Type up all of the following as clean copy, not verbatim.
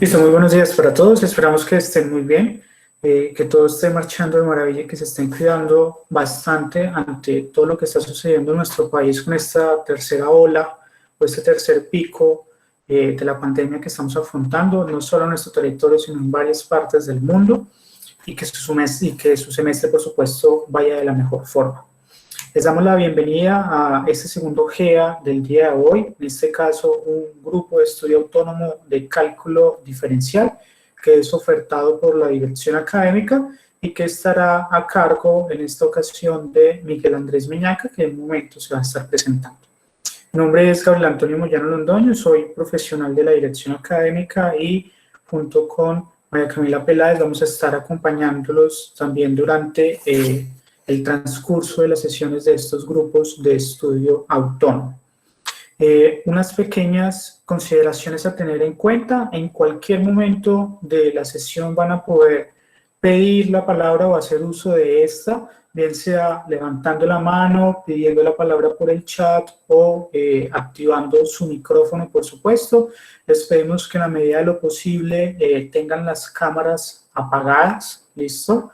Listo, muy buenos días para todos. Esperamos que estén muy bien, que todo esté marchando de maravilla y que se estén cuidando bastante ante todo lo que está sucediendo en nuestro país con esta tercera ola o este tercer pico de la pandemia que estamos afrontando, no solo en nuestro territorio, sino en varias partes del mundo, y que su semestre, por supuesto, vaya de la mejor forma. Les damos la bienvenida a este segundo GEA del día de hoy, en este caso un grupo de estudio autónomo de cálculo diferencial que es ofertado por la dirección académica y que estará a cargo en esta ocasión de Miguel Andrés Meñaca, que en un momento se va a estar presentando. Mi nombre es Gabriel Antonio Moyano Londoño, soy profesional de la dirección académica y junto con María Camila Peláez vamos a estar acompañándolos también durante el transcurso de las sesiones de estos grupos de estudio autónomo. Unas pequeñas consideraciones a tener en cuenta: en cualquier momento de la sesión van a poder pedir la palabra o hacer uso de esta, bien sea levantando la mano, pidiendo la palabra por el chat o activando su micrófono, por supuesto. Les pedimos que en la medida de lo posible tengan las cámaras apagadas, ¿listo?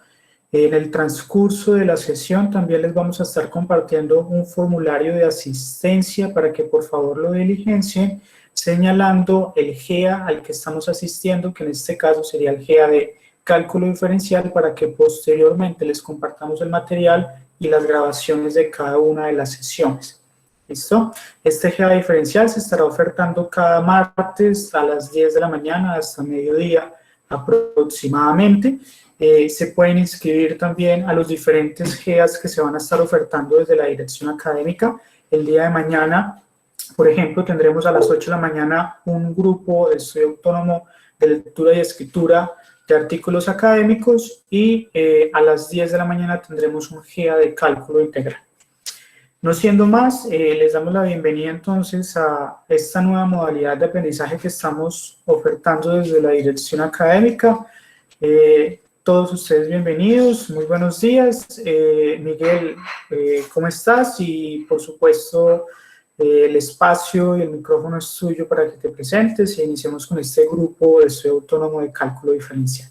En el transcurso de la sesión también les vamos a estar compartiendo un formulario de asistencia para que por favor lo diligencien, señalando el GEA al que estamos asistiendo, que en este caso sería el GEA de cálculo diferencial, para que posteriormente les compartamos el material y las grabaciones de cada una de las sesiones. ¿Listo? Este GEA diferencial se estará ofertando cada martes a las 10 de la mañana hasta mediodía aproximadamente. Se pueden inscribir también a los diferentes GEAs que se van a estar ofertando desde la dirección académica. El día de mañana, por ejemplo, tendremos a las 8 de la mañana un grupo de estudio autónomo de lectura y escritura de artículos académicos y a las 10 de la mañana tendremos un GEA de cálculo integral. No siendo más, les damos la bienvenida entonces a esta nueva modalidad de aprendizaje que estamos ofertando desde la dirección académica. Todos ustedes bienvenidos, muy buenos días. Miguel, ¿cómo estás? Y por supuesto, el espacio y el micrófono es tuyo para que te presentes y iniciemos con este grupo de estudio autónomo de cálculo diferencial.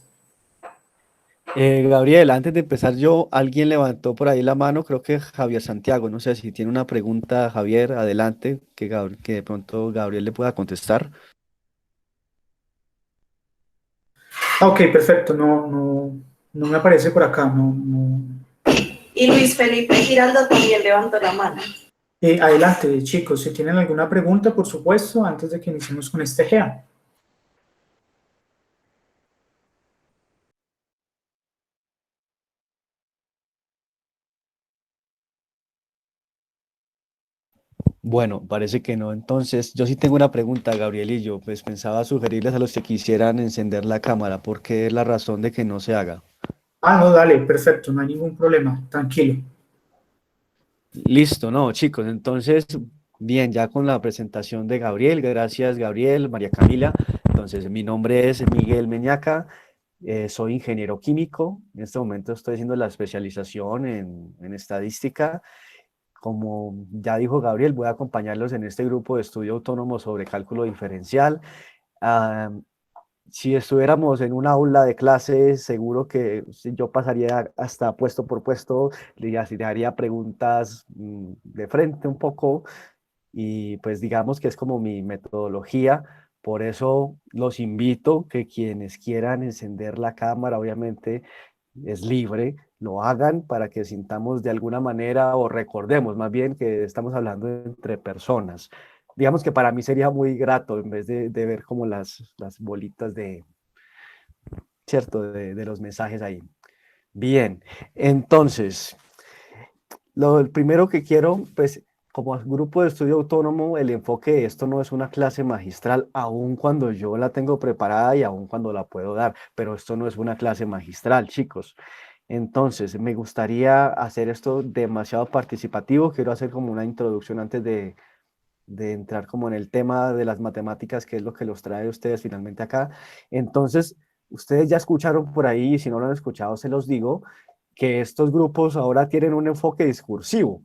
Gabriel, antes de empezar alguien levantó por ahí la mano, creo que Javier Santiago, no sé si tiene una pregunta, Javier, adelante, que de pronto Gabriel le pueda contestar. Ok, perfecto, no me aparece por acá, no. Y Luis Felipe Giraldo también levantó la mano. Adelante, chicos, si tienen alguna pregunta, por supuesto, antes de que iniciemos con este GEA. Bueno, parece que no. Entonces, yo sí tengo una pregunta, Gabriel, y yo pues pensaba sugerirles a los que quisieran encender la cámara, ¿por qué es la razón de que no se haga? No, dale, perfecto, no hay ningún problema, tranquilo. Listo, no, chicos, entonces, bien, ya con la presentación de Gabriel, gracias Gabriel, María Camila. Entonces, mi nombre es Miguel Meñaca, soy ingeniero químico, en este momento estoy haciendo la especialización en estadística. Como ya dijo Gabriel, voy a acompañarlos en este grupo de estudio autónomo sobre cálculo diferencial. Ah, si estuviéramos en una aula de clases, seguro que yo pasaría hasta puesto por puesto, le haría preguntas de frente un poco y pues digamos que es como mi metodología. Por eso los invito que quienes quieran encender la cámara, obviamente es libre, lo hagan para que sintamos de alguna manera o recordemos más bien que estamos hablando entre personas. Digamos que para mí sería muy grato en vez de ver como las bolitas ¿cierto? De los mensajes ahí. Bien, entonces, el primero que quiero, pues como grupo de estudio autónomo, el enfoque de esto no es una clase magistral, aun cuando yo la tengo preparada y aun cuando la puedo dar, pero esto no es una clase magistral, chicos. Entonces, me gustaría hacer esto demasiado participativo. Quiero hacer como una introducción antes de entrar como en el tema de las matemáticas, que es lo que los trae ustedes finalmente acá. Entonces, ustedes ya escucharon por ahí, y si no lo han escuchado, se los digo, que estos grupos ahora tienen un enfoque discursivo.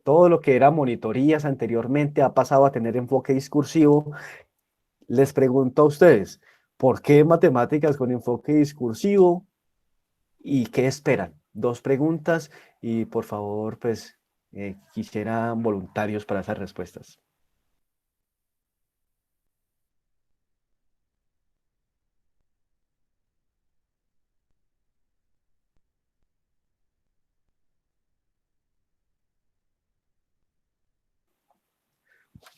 Todo lo que era monitorías anteriormente ha pasado a tener enfoque discursivo. Les pregunto a ustedes, ¿Por qué matemáticas con enfoque discursivo? ¿Y qué esperan? Dos preguntas y por favor, pues quisiera voluntarios para esas respuestas.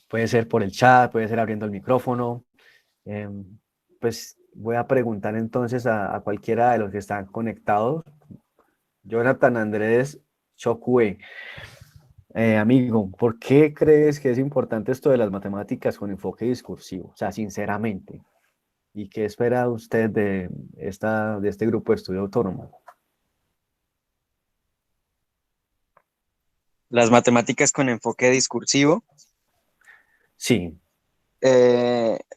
Puede ser por el chat, puede ser abriendo el micrófono. Em, pues voy a preguntar entonces a cualquiera de los que están conectados. Jonathan Andrés Chocue, amigo, ¿por qué crees que es importante esto de las matemáticas con enfoque discursivo? O sea, sinceramente. ¿Y qué espera usted de este grupo de estudio autónomo? Las matemáticas con enfoque discursivo. Sí,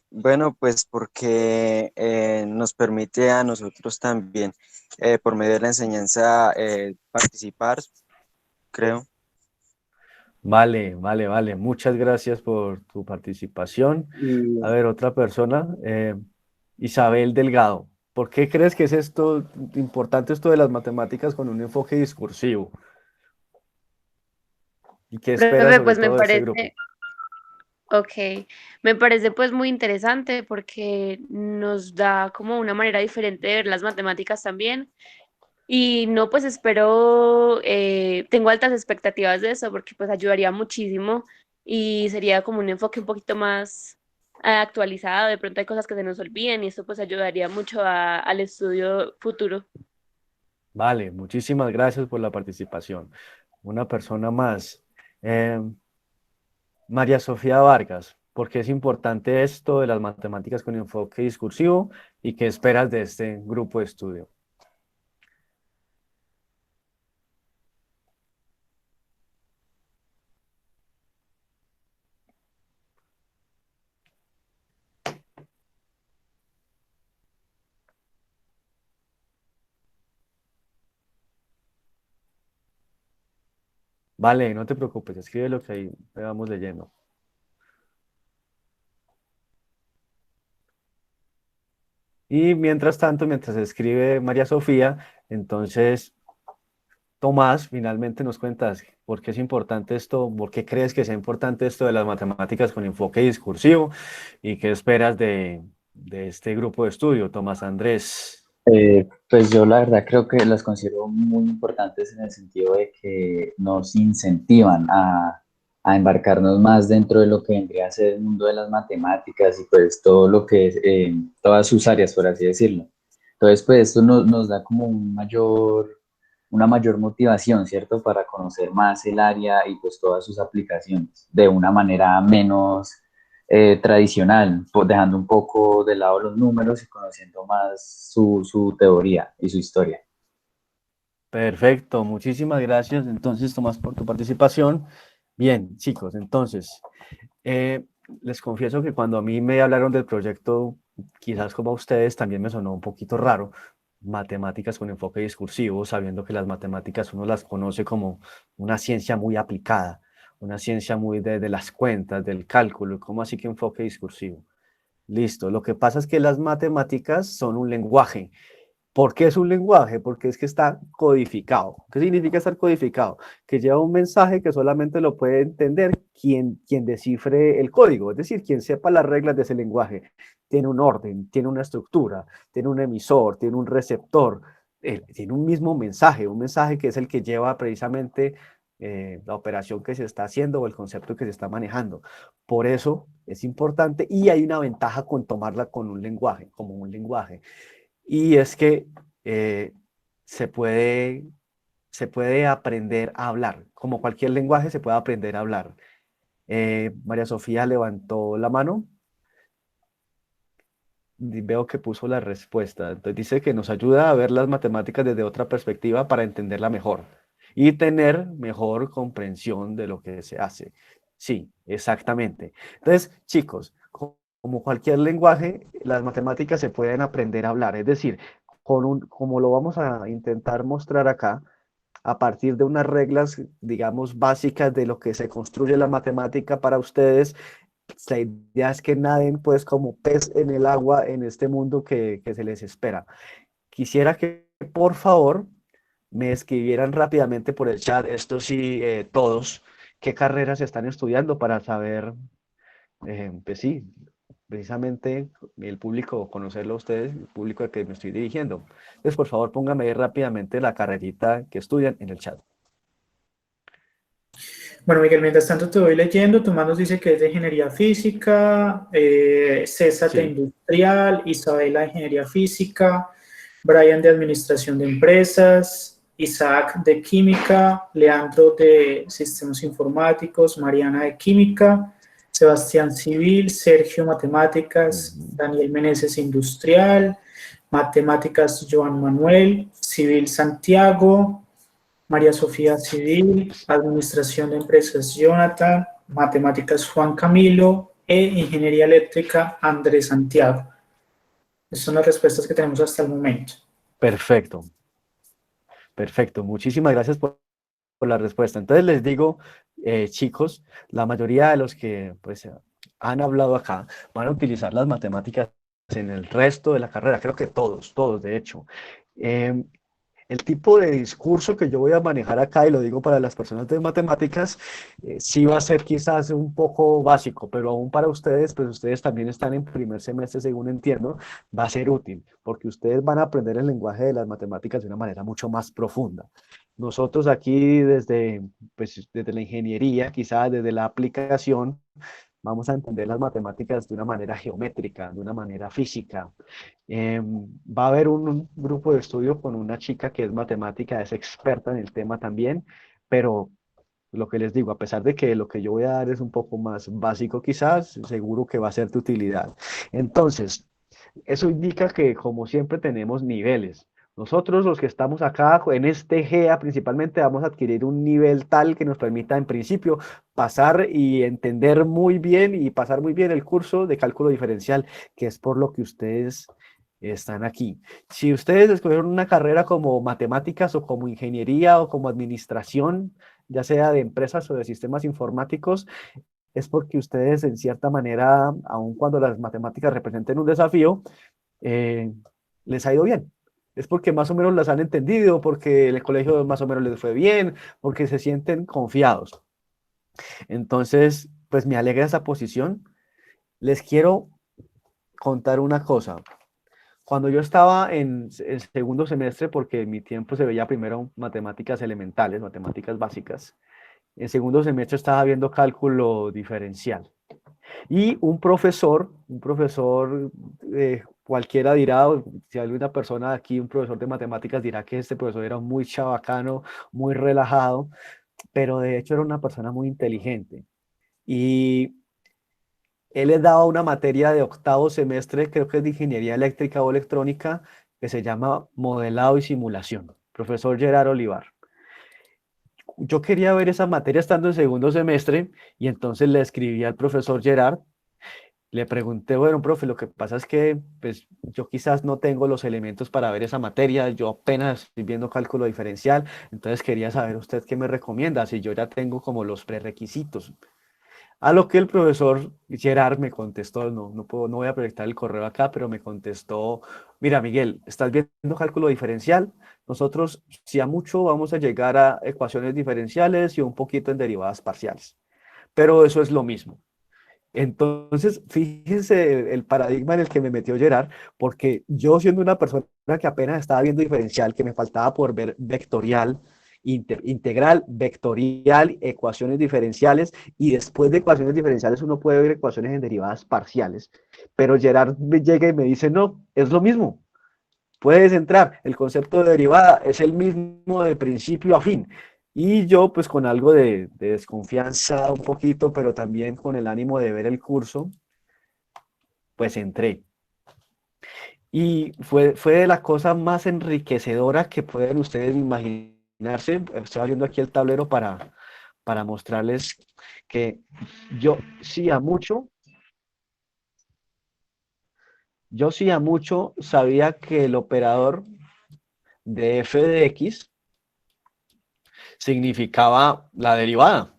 Bueno, pues porque nos permite a nosotros también, por medio de la enseñanza, participar, creo. vale, vale, vale. Muchas gracias por tu participación. Y A ver, otra persona, Isabel Delgado. ¿Por qué crees que es esto importante esto de las matemáticas con un enfoque discursivo? ¿Y qué esperas Profe, sobre pues me todo de este grupo? parece, ok, me parece pues muy interesante porque nos da como una manera diferente de ver las matemáticas también. Y no, pues espero, tengo altas expectativas de eso porque pues ayudaría muchísimo y sería como un enfoque un poquito más actualizado. De pronto hay cosas que se nos olviden y eso pues ayudaría mucho al estudio futuro. Vale, muchísimas gracias por la participación. Una persona más. Eh, María Sofía Vargas, ¿por qué es importante esto de las matemáticas con enfoque discursivo y qué esperas de este grupo de estudio? Vale, no te preocupes, escribe lo que ahí vamos leyendo. Y mientras tanto, mientras escribe María Sofía, entonces Tomás, finalmente nos cuentas por qué es importante esto, por qué crees que sea importante esto de las matemáticas con enfoque discursivo y qué esperas de este grupo de estudio, Tomás Andrés. Pues yo la verdad creo que las considero muy importantes en el sentido de que nos incentivan a embarcarnos más dentro de lo que vendría a ser el mundo de las matemáticas y pues todo lo que es, todas sus áreas, por así decirlo. Entonces, pues esto nos da como una mayor motivación, ¿cierto? Para conocer más el área y pues todas sus aplicaciones de una manera menos tradicional, dejando un poco de lado los números y conociendo más su teoría y su historia. Perfecto, muchísimas gracias entonces Tomás por tu participación. Bien, chicos, entonces, eh, les confieso que cuando a mí me hablaron del proyecto, quizás como a ustedes también me sonó un poquito raro, matemáticas con enfoque discursivo, sabiendo que las matemáticas uno las conoce como una ciencia muy aplicada, una ciencia muy de las cuentas, del cálculo, ¿cómo así que enfoque discursivo? Listo, lo que pasa es que las matemáticas son un lenguaje. ¿Por qué es un lenguaje? Porque es que está codificado. ¿Qué significa estar codificado? Que lleva un mensaje que solamente lo puede entender quien descifre el código, es decir, quien sepa las reglas de ese lenguaje. Tiene un orden, tiene una estructura, tiene un emisor, tiene un receptor, tiene un mensaje que es el que lleva precisamente la operación que se está haciendo o el concepto que se está manejando. Por eso es importante y hay una ventaja con tomarla con un lenguaje, como un lenguaje. Y es que eh, se puede, se puede aprender a hablar. Como cualquier lenguaje, se puede aprender a hablar. María Sofía levantó la mano. Y veo que puso la respuesta. Entonces dice que nos ayuda a ver las matemáticas desde otra perspectiva para entenderla mejor y tener mejor comprensión de lo que se hace. Sí, exactamente. Entonces, chicos, como cualquier lenguaje, las matemáticas se pueden aprender a hablar. Es decir, como lo vamos a intentar mostrar acá, a partir de unas reglas, digamos, básicas de lo que se construye la matemática para ustedes, la idea es que naden pues como pez en el agua en este mundo que se les espera. Quisiera que por favor me escribieran rápidamente por el chat, esto sí, todos, qué carreras están estudiando para saber, pues sí, precisamente el público, conocerlo a ustedes, el público al que me estoy dirigiendo. Entonces, por favor, póngame ahí rápidamente la carrerita que estudian en el chat. Bueno, Miguel, mientras tanto te voy leyendo. Tu nos dice que es de ingeniería física, César de Sí. industrial, Isabela de ingeniería física, Brian de administración de empresas, Isaac de química, Leandro de sistemas informáticos, Mariana de química, Sebastián civil, Sergio matemáticas, Ujú. Daniel Meneses industrial, matemáticas Joan Manuel, civil Santiago, María Sofía Civil, Administración de Empresas Jonathan, Matemáticas Juan Camilo e Ingeniería Eléctrica Andrés Santiago. Esas son las respuestas que tenemos hasta el momento. Perfecto, perfecto. Muchísimas gracias por la respuesta. Entonces les digo, chicos, la mayoría de los que pues han hablado acá van a utilizar las matemáticas en el resto de la carrera. Creo que todos, todos, de hecho. Eh, el tipo de discurso que yo voy a manejar acá, y lo digo para las personas de matemáticas, sí va a ser quizás un poco básico, pero aún para ustedes, pues ustedes también están en primer semestre, según entiendo, va a ser útil, porque ustedes van a aprender el lenguaje de las matemáticas de una manera mucho más profunda. Nosotros aquí desde, pues, desde la ingeniería, quizás desde la aplicación, vamos a entender las matemáticas de una manera geométrica, de una manera física. Va a haber un grupo de estudio con una chica que es matemática, es experta en el tema también, pero lo que les digo, a pesar de que lo que yo voy a dar es un poco más básico quizás, seguro que va a ser de utilidad. Entonces, eso indica que como siempre tenemos niveles. Nosotros los que estamos acá en este GEA principalmente vamos a adquirir un nivel tal que nos permita en principio pasar y entender muy bien y pasar muy bien el curso de cálculo diferencial, que es por lo que ustedes están aquí. Si ustedes escogieron una carrera como matemáticas o como ingeniería o como administración, ya sea de empresas o de sistemas informáticos, es porque ustedes en cierta manera, aun cuando las matemáticas representen un desafío, eh, les ha ido bien. Es porque más o menos las han entendido, porque el colegio más o menos les fue bien, porque se sienten confiados. Entonces, pues me alegra esa posición. Les quiero contar una cosa. Cuando yo estaba en el segundo semestre, porque en mi tiempo se veía primero matemáticas elementales, matemáticas básicas, en segundo semestre estaba viendo cálculo diferencial. Y un profesor, cualquiera dirá, o si hay una persona aquí, un profesor de matemáticas dirá que este profesor era muy chabacano, muy relajado, pero de hecho era una persona muy inteligente. Y él les daba una materia de octavo semestre, creo que es de ingeniería eléctrica o electrónica, que se llama modelado y simulación. Profesor Gerard Olivar. Yo quería ver esa materia estando en segundo semestre y entonces le escribí al profesor Gerard. Le pregunté, bueno, profe, lo que pasa es que pues, yo quizás no tengo los elementos para ver esa materia, yo apenas estoy viendo cálculo diferencial, entonces quería saber usted qué me recomienda, si yo ya tengo como los prerequisitos. A lo que el profesor Gerard me contestó, no voy a proyectar el correo acá, pero me contestó, mira Miguel, estás viendo cálculo diferencial, nosotros si a mucho vamos a llegar a ecuaciones diferenciales y un poquito en derivadas parciales, pero eso es lo mismo. Entonces, fíjense el paradigma en el que me metió Gerard, porque yo siendo una persona que apenas estaba viendo diferencial, que me faltaba por ver vectorial, integral, vectorial, ecuaciones diferenciales, y después de ecuaciones diferenciales uno puede ver ecuaciones en derivadas parciales, pero Gerard me llega y me dice, no, es lo mismo, puedes entrar, el concepto de derivada es el mismo de principio a fin. Y yo pues con algo de desconfianza un poquito, pero también con el ánimo de ver el curso, pues entré. Y fue de la cosa más enriquecedora que pueden ustedes imaginarse. Estoy abriendo aquí el tablero para mostrarles que yo sí a mucho, yo sí a mucho sabía que el operador de f de x significaba la derivada.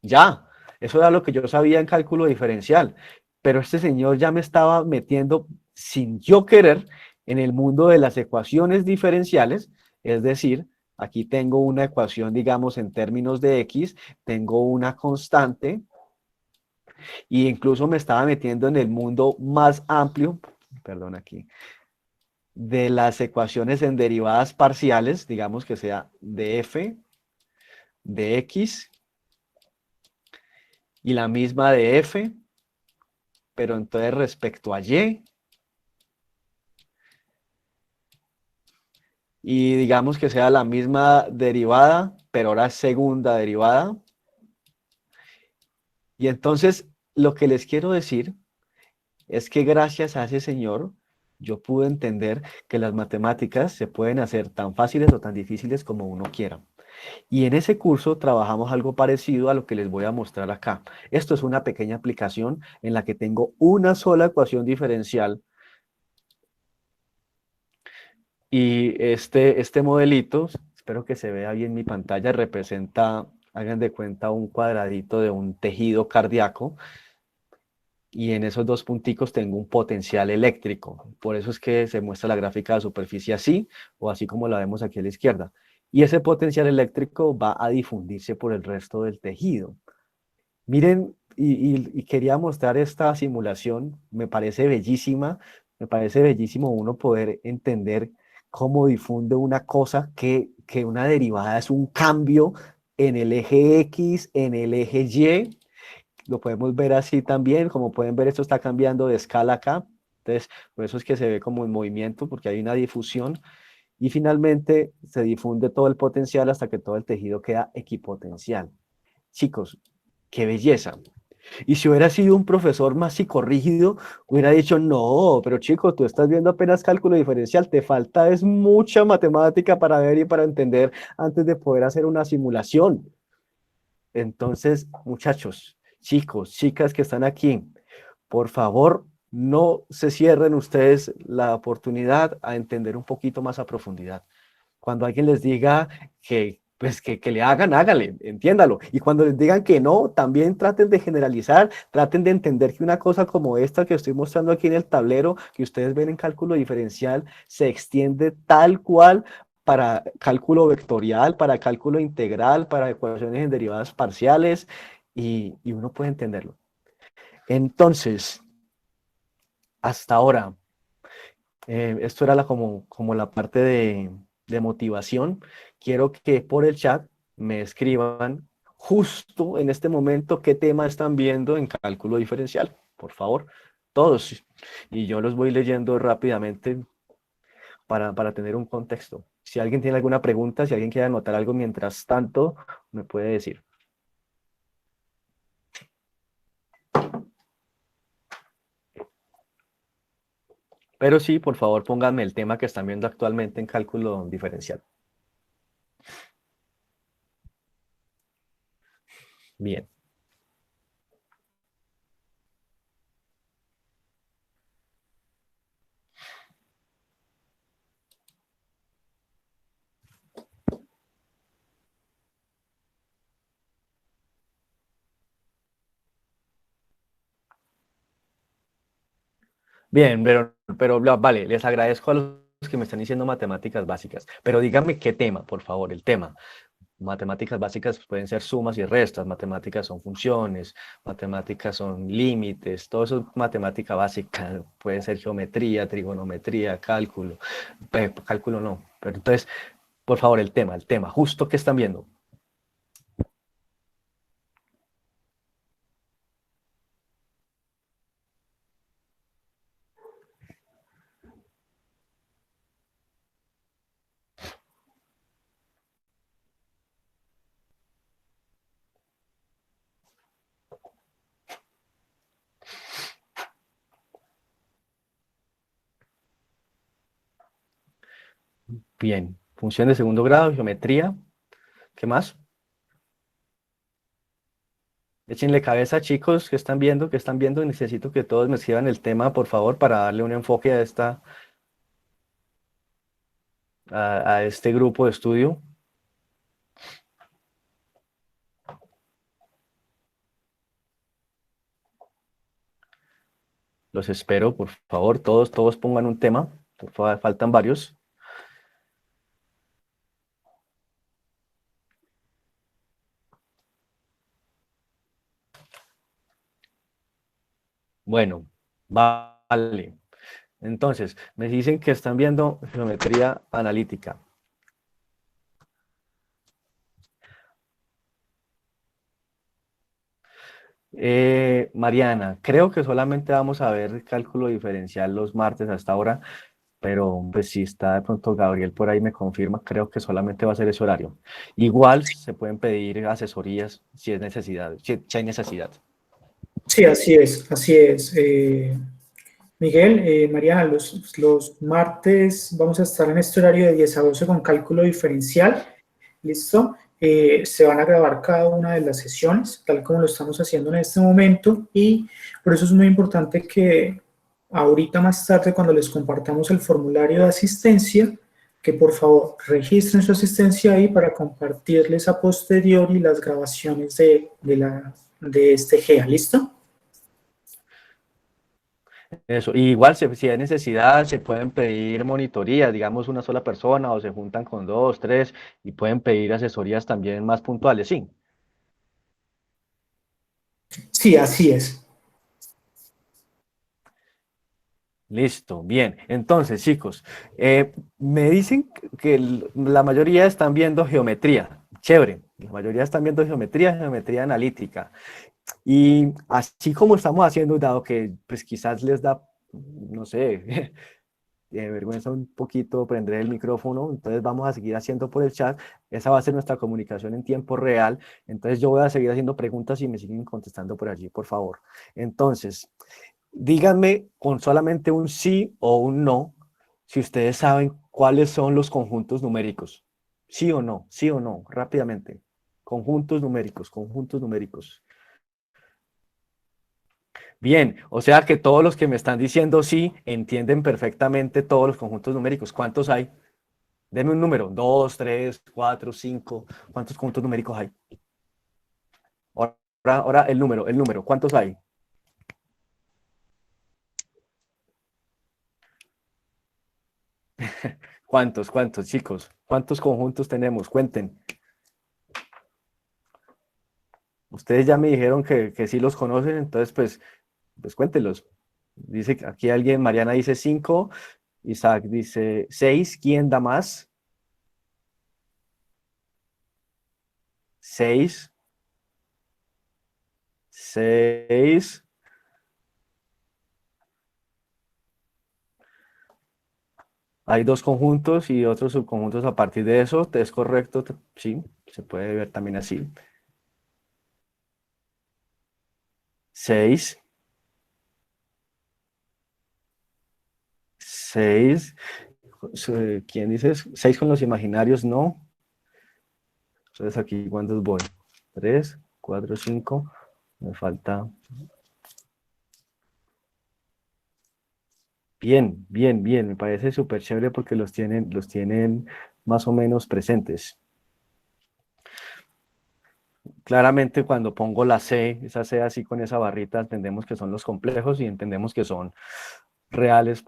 Ya, Eso era lo que yo sabía en cálculo diferencial, pero este señor ya me estaba metiendo sin yo querer en el mundo de las ecuaciones diferenciales, es decir, aquí tengo una ecuación, digamos, en términos de x, tengo una constante, y incluso me estaba metiendo en el mundo más amplio, perdón aquí, de las ecuaciones en derivadas parciales, digamos que sea de f, de x, y la misma de f, pero entonces respecto a y digamos que sea la misma derivada, pero ahora segunda derivada. Y entonces lo que les quiero decir es que gracias a ese señor yo pude entender que las matemáticas se pueden hacer tan fáciles o tan difíciles como uno quiera. Y en ese curso trabajamos algo parecido a lo que les voy a mostrar acá. Esto es una pequeña aplicación en la que tengo una sola ecuación diferencial. Y este modelito, espero que se vea bien mi pantalla, representa, hagan de cuenta, un cuadradito de un tejido cardíaco. Y en esos dos punticos tengo un potencial eléctrico. Por eso es que se muestra la gráfica de superficie así, o así como la vemos aquí a la izquierda. Y ese potencial eléctrico va a difundirse por el resto del tejido. Miren, y quería mostrar esta simulación, me parece bellísima, me parece bellísimo uno poder entender cómo difunde una cosa, que una derivada es un cambio en el eje X, en el eje Y. Lo podemos ver así también, como pueden ver, esto está cambiando de escala acá. Entonces, por eso es que se ve como en movimiento, porque hay una difusión. Y finalmente se difunde todo el potencial hasta que todo el tejido queda equipotencial. Chicos, qué belleza. Y si hubiera sido un profesor más psicorrígido, hubiera dicho, no, pero chico, tú estás viendo apenas cálculo diferencial, te falta es mucha matemática para ver y para entender antes de poder hacer una simulación. Entonces, muchachos, chicos, chicas que están aquí, por favor, no se cierren ustedes la oportunidad a entender un poquito más a profundidad. Cuando alguien les diga que, pues, que le hagan, hágale, entiéndalo. Y cuando les digan que no, también traten de generalizar, traten de entender que una cosa como esta que estoy mostrando aquí en el tablero, que ustedes ven en cálculo diferencial, se extiende tal cual para cálculo vectorial, para cálculo integral, para ecuaciones en derivadas parciales, y uno puede entenderlo. Entonces, hasta ahora, esto era como la parte de motivación. Quiero que por el chat me escriban justo en este momento qué tema están viendo en cálculo diferencial, por favor, todos. Y yo los voy leyendo rápidamente para tener un contexto. Si alguien tiene alguna pregunta, si alguien quiere anotar algo mientras tanto, me puede decir. Pero sí, por favor, pónganme el tema que están viendo actualmente en cálculo diferencial. Bien. Bien, vale, les agradezco a los que me están diciendo matemáticas básicas, pero díganme qué tema, por favor, el tema. Matemáticas básicas pueden ser sumas y restas, matemáticas son funciones, matemáticas son límites, todo eso es matemática básica, puede ser geometría, trigonometría, cálculo, cálculo no, pero entonces, por favor, el tema, justo que están viendo. Bien, función de segundo grado, geometría, ¿qué más? Échenle cabeza, chicos, ¿qué están viendo? ¿Qué están viendo? Necesito que todos me escriban el tema, por favor, para darle un enfoque a este grupo de estudio. Los espero, por favor, todos pongan un tema. Por favor, faltan varios. Bueno, vale. Entonces, me dicen que están viendo geometría analítica. Mariana, creo que solamente vamos a ver cálculo diferencial los martes hasta ahora, pero pues si está de pronto Gabriel por ahí me confirma, creo que solamente va a ser ese horario. Igual se pueden pedir asesorías si es necesidad, si hay necesidad. Sí, así es, así es. Miguel, Mariana, los martes vamos a estar en este horario de 10 a 12 con cálculo diferencial. ¿Listo? Se van a grabar cada una de las sesiones, tal como lo estamos haciendo en este momento, y por eso es muy importante que ahorita más tarde, cuando les compartamos el formulario de asistencia, que por favor registren su asistencia ahí para compartirles a posteriori las grabaciones de este GEA. ¿Listo? Eso, y igual si hay necesidad, se pueden pedir monitorías, digamos una sola persona o se juntan con dos, tres y pueden pedir asesorías también más puntuales, sí. Sí, así es. Listo, bien. Entonces, chicos, me dicen que la mayoría están viendo geometría. Chévere. La mayoría están viendo geometría, geometría analítica. Y así como estamos haciendo, dado que pues quizás les da, no sé, vergüenza un poquito prender el micrófono, entonces vamos a seguir haciendo por el chat. Esa va a ser nuestra comunicación en tiempo real. Entonces yo voy a seguir haciendo preguntas y me siguen contestando por allí, por favor. Entonces, díganme con solamente un sí o un no, si ustedes saben cuáles son los conjuntos numéricos. Sí o no, rápidamente. Conjuntos numéricos, conjuntos numéricos. Bien, o sea que todos los que me están diciendo sí entienden perfectamente todos los conjuntos numéricos. ¿Cuántos hay? Deme un número, 2, 3, 4, 5. ¿Cuántos conjuntos numéricos hay? Ahora el número, ¿cuántos hay? ¿Cuántos, chicos? ¿Cuántos conjuntos tenemos? Cuenten. Ustedes ya me dijeron que sí los conocen, entonces pues cuéntenlos. Dice que aquí alguien, Mariana dice 5, Isaac dice 6. ¿Quién da más? 6, 6. Hay dos conjuntos y otros subconjuntos a partir de eso. ¿Es correcto? Sí, se puede ver también así. 6. 6. ¿Quién dice? 6 con los imaginarios, no. Entonces aquí, ¿cuántos voy? 3, 4, 5. Me falta. Bien, bien, bien. Me parece súper chévere porque los tienen más o menos presentes. Claramente cuando pongo la C, esa C así con esa barrita, entendemos que son los complejos y entendemos que son reales,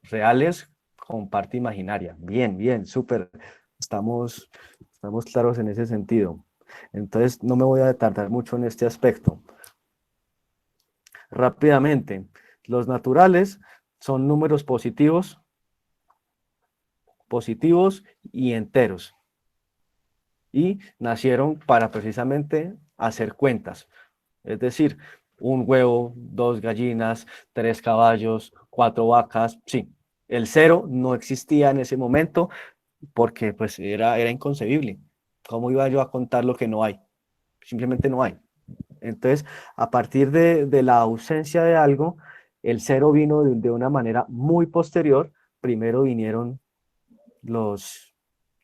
reales con parte imaginaria. Bien, bien, súper. Estamos claros en ese sentido. Entonces no me voy a tardar mucho en este aspecto. Rápidamente, los naturales son números positivos y enteros. Y nacieron para precisamente hacer cuentas. Es decir, un huevo, 2 gallinas, 3 caballos, 4 vacas. Sí, el cero no existía en ese momento porque pues era inconcebible. ¿Cómo iba yo a contar lo que no hay? Simplemente no hay. Entonces, a partir de la ausencia de algo, el cero vino de una manera muy posterior. Primero vinieron los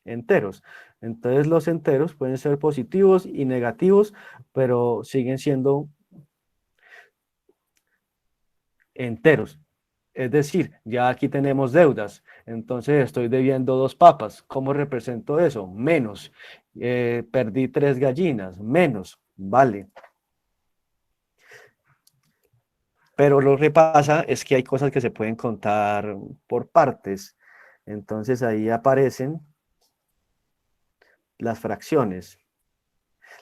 enteros. Entonces los enteros pueden ser positivos y negativos, pero siguen siendo enteros. Es decir, ya aquí tenemos deudas, entonces estoy debiendo 2 papas. ¿Cómo represento eso? Menos. Perdí 3 gallinas, menos. Vale. Pero lo que pasa es que hay cosas que se pueden contar por partes. Entonces ahí aparecen las fracciones.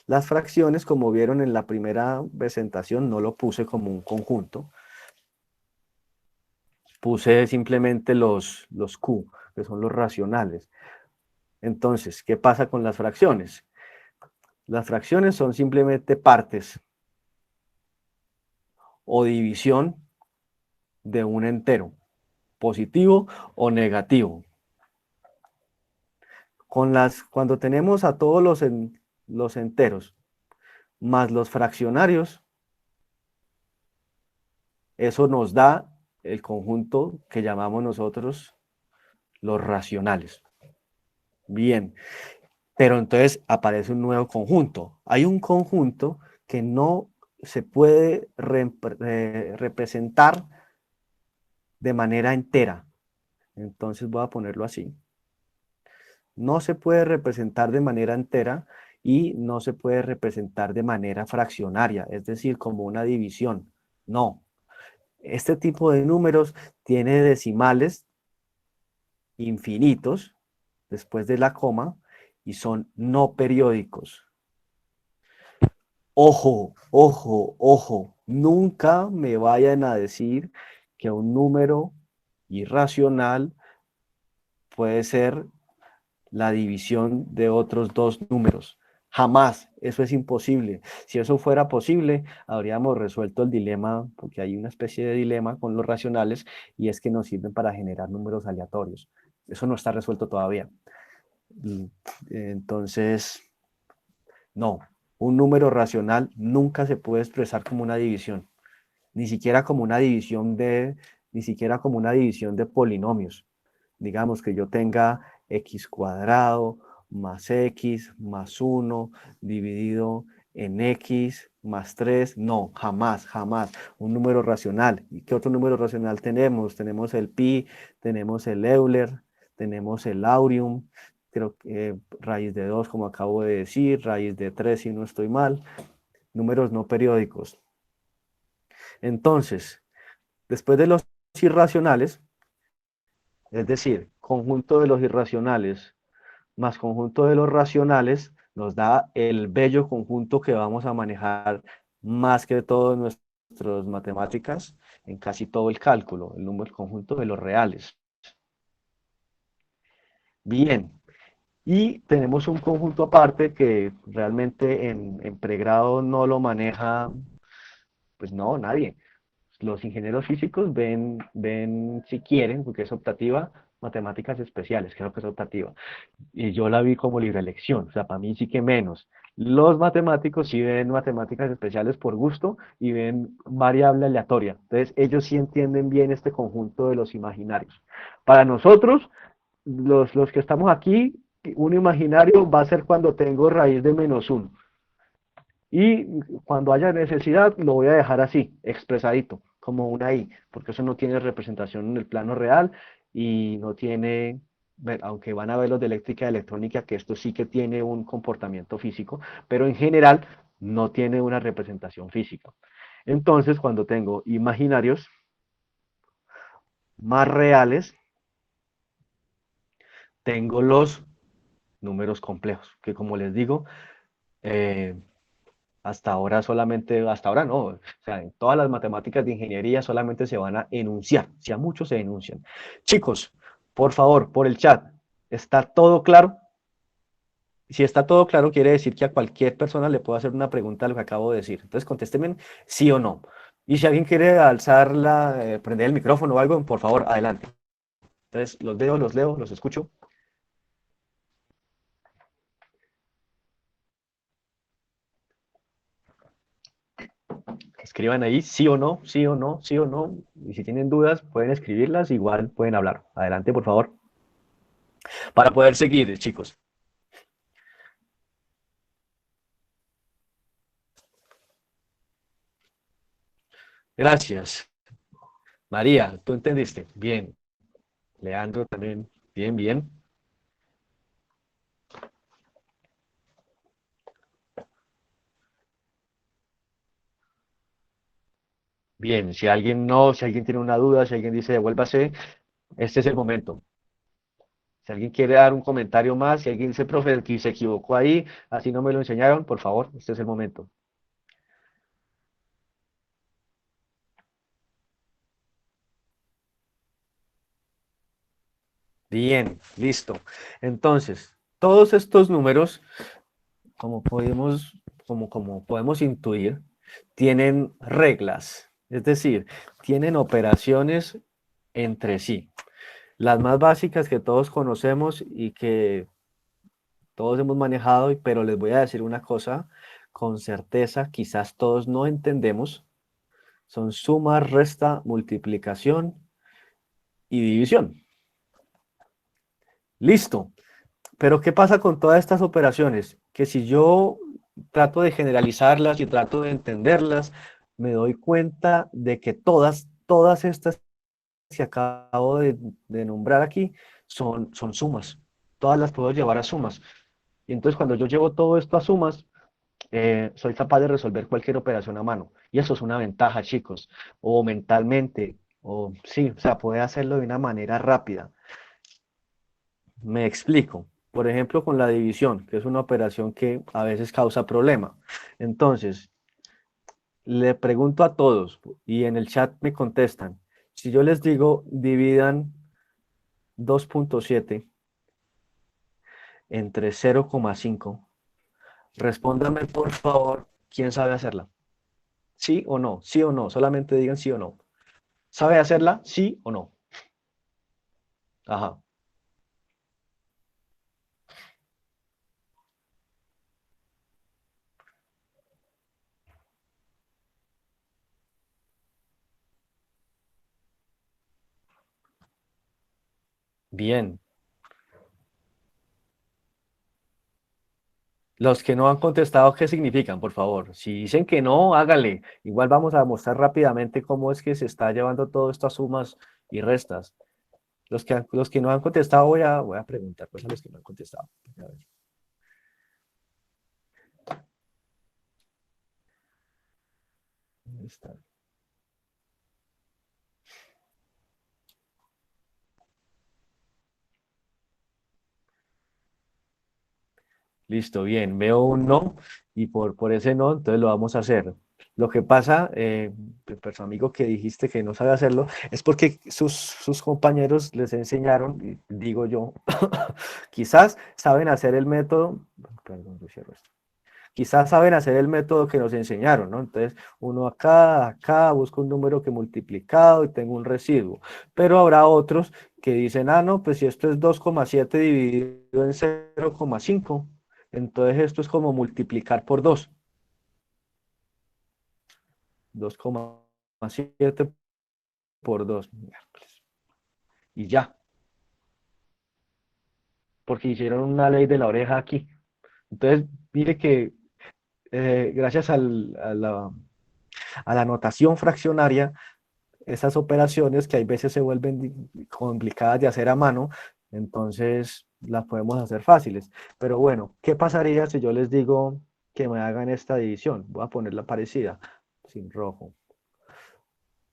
Las fracciones, como vieron en la primera presentación, no lo puse como un conjunto. Puse simplemente los Q, que son los racionales. Entonces, ¿qué pasa con las fracciones? Las fracciones son simplemente partes o división de un entero, positivo o negativo. Cuando tenemos a todos los enteros más los fraccionarios, eso nos da el conjunto que llamamos nosotros los racionales. Bien, pero entonces aparece un nuevo conjunto. Hay un conjunto que no se puede representar de manera entera. Entonces voy a ponerlo así. No se puede representar de manera entera y no se puede representar de manera fraccionaria, es decir, como una división. No. Este tipo de números tiene decimales infinitos después de la coma y son no periódicos. Ojo, ojo, ojo, nunca me vayan a decir que un número irracional puede ser la división de otros dos números. Jamás, eso es imposible. Si eso fuera posible, habríamos resuelto el dilema, porque hay una especie de dilema con los racionales, y es que nos sirven para generar números aleatorios. Eso no está resuelto todavía. Entonces, no, un número racional nunca se puede expresar como una división, ni siquiera como una división ni siquiera como una división de polinomios. Digamos que yo tenga x cuadrado más x más 1 dividido en x más 3. No, jamás, jamás. Un número racional. ¿Y qué otro número racional tenemos? Tenemos el pi, tenemos el Euler, tenemos el Aureum, creo que raíz de 2, como acabo de decir, raíz de 3, si no estoy mal. Números no periódicos. Entonces, después de los irracionales, es decir, conjunto de los irracionales más conjunto de los racionales, nos da el bello conjunto que vamos a manejar más que todo en nuestras matemáticas, en casi todo el cálculo, el conjunto de los reales. Bien, y tenemos un conjunto aparte que realmente en pregrado no lo maneja, pues no, nadie. Los ingenieros físicos ven si quieren, porque es optativa, matemáticas especiales, creo que es optativa. Y yo la vi como libre elección, o sea, para mí sí que menos. Los matemáticos sí ven matemáticas especiales por gusto y ven variable aleatoria. Entonces, ellos sí entienden bien este conjunto de los imaginarios. Para nosotros, los que estamos aquí, un imaginario va a ser cuando tengo raíz de -1. Y cuando haya necesidad, lo voy a dejar así, expresadito, como una I, porque eso no tiene representación en el plano real y no tiene, aunque van a ver los de eléctrica y electrónica, que esto sí que tiene un comportamiento físico, pero en general no tiene una representación física. Entonces, cuando tengo imaginarios más reales, tengo los números complejos, que como les digo, eh, hasta ahora solamente, hasta ahora no, o sea, en todas las matemáticas de ingeniería solamente se van a enunciar, si a muchos se enuncian. Chicos, por favor, por el chat, ¿está todo claro? Si está todo claro, quiere decir que a cualquier persona le puedo hacer una pregunta a lo que acabo de decir. Entonces, contéstenme sí o no. Y si alguien quiere alzar prender el micrófono o algo, por favor, adelante. Entonces, los veo, los leo, los escucho. Escriban ahí sí o no, sí o no, sí o no. Y si tienen dudas, pueden escribirlas, igual pueden hablar. Adelante, por favor. Para poder seguir, chicos. Gracias. María, ¿tú entendiste? Bien. Leandro también. Bien, bien. Bien, si alguien no, si alguien tiene una duda, si alguien dice devuélvase, este es el momento. Si alguien quiere dar un comentario más, si alguien dice, profe, que se equivocó ahí, así no me lo enseñaron, por favor, este es el momento. Bien, listo. Entonces, todos estos números, como como podemos intuir, tienen reglas, es decir, tienen operaciones entre sí. Las más básicas que todos conocemos y que todos hemos manejado, pero les voy a decir una cosa con certeza, quizás todos no entendemos, son suma, resta, multiplicación y división. Listo. Pero ¿qué pasa con todas estas operaciones? Que si yo trato de generalizarlas y trato de entenderlas, me doy cuenta de que todas estas que acabo de nombrar aquí son sumas. Todas las puedo llevar a sumas. Y entonces cuando yo llevo todo esto a sumas, soy capaz de resolver cualquier operación a mano. Y eso es una ventaja, chicos. O mentalmente, o sí, o sea, puede hacerlo de una manera rápida. Me explico. Por ejemplo, con la división, que es una operación que a veces causa problema. Entonces, le pregunto a todos y en el chat me contestan. Si yo les digo dividan 2.7 entre 0,5, respóndame por favor, ¿quién sabe hacerla? ¿Sí o no? ¿Sí o no? Solamente digan sí o no. ¿Sabe hacerla? ¿Sí o no? Ajá. Bien. Los que no han contestado, ¿qué significan, por favor? Si dicen que no, hágale. Igual vamos a mostrar rápidamente cómo es que se está llevando todo esto a sumas y restas. Los que no han contestado, voy a preguntar pues, a los que no han contestado. A ver. ¿Dónde está? Listo, bien. Veo un no y por ese no, entonces lo vamos a hacer. Lo que pasa, pues amigo que dijiste que no sabe hacerlo, es porque sus compañeros les enseñaron, y digo yo, quizás saben hacer el método, perdón, yo cierro esto. Quizás saben hacer el método que nos enseñaron, ¿no? Entonces, uno acá, busco un número que multiplicado y tengo un residuo. Pero habrá otros que dicen, ah, no, pues si esto es 2,7 dividido en 0,5, entonces esto es como multiplicar por 2. 2,7 por 2. Y ya, porque hicieron una ley de la oreja aquí. Entonces, mire que gracias a la notación fraccionaria, esas operaciones que hay veces se vuelven complicadas de hacer a mano, entonces las podemos hacer fáciles. Pero bueno, ¿qué pasaría si yo les digo que me hagan esta división? Voy a ponerla parecida, sin rojo.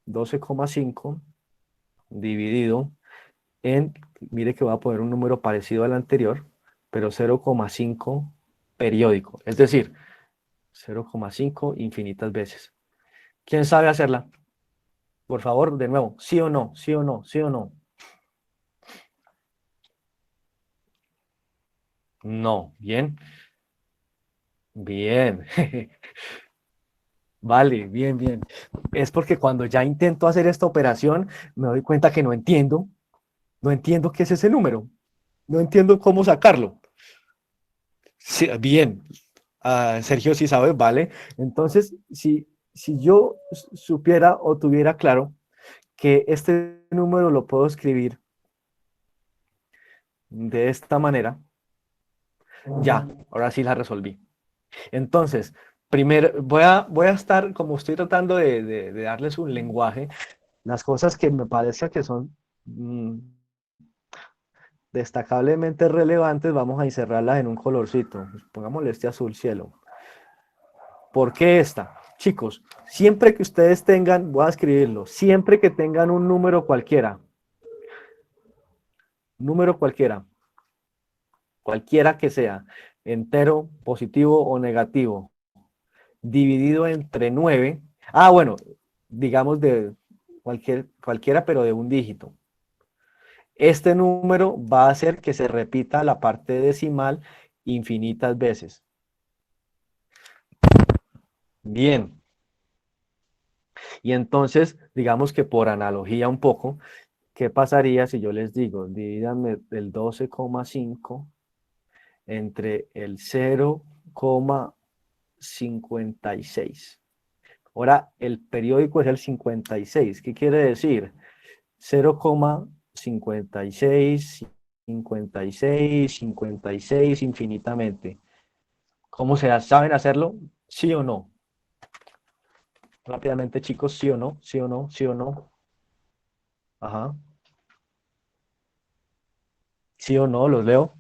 12,5 dividido en, mire que voy a poner un número parecido al anterior, pero 0,5 periódico, es decir, 0,5 infinitas veces. ¿Quién sabe hacerla? Por favor, de nuevo, sí o no, sí o no, sí o no. No, bien, bien. Vale, bien, bien. Es porque cuando ya intento hacer esta operación, me doy cuenta que no entiendo qué es ese número, no entiendo cómo sacarlo. Sí, bien, Sergio sí sabe, vale. Entonces, si yo supiera o tuviera claro que este número lo puedo escribir de esta manera, ya, ahora sí la resolví. Entonces, primero voy a estar, como estoy tratando de darles un lenguaje, las cosas que me parece que son destacablemente relevantes, vamos a encerrarlas en un colorcito. Pongámosle este azul cielo. ¿Por qué esta? chicos, siempre que ustedes tengan, voy a escribirlo, siempre que tengan un número cualquiera, cualquiera que sea, entero, positivo o negativo, dividido entre 9, bueno, digamos de cualquiera, pero de un dígito. Este número va a hacer que se repita la parte decimal infinitas veces. Bien. Y entonces, digamos que por analogía un poco, ¿qué pasaría si yo les digo, divídanme el 12,5 entre el 0,56? Ahora, el periódico es el 56. ¿Qué quiere decir? 0,56, 56, 56 infinitamente. ¿Cómo se da? ¿Saben hacerlo? ¿Sí o no? Rápidamente, chicos, ¿sí o no? ¿Sí o no? ¿Sí o no? Ajá. ¿Sí o no? Los leo.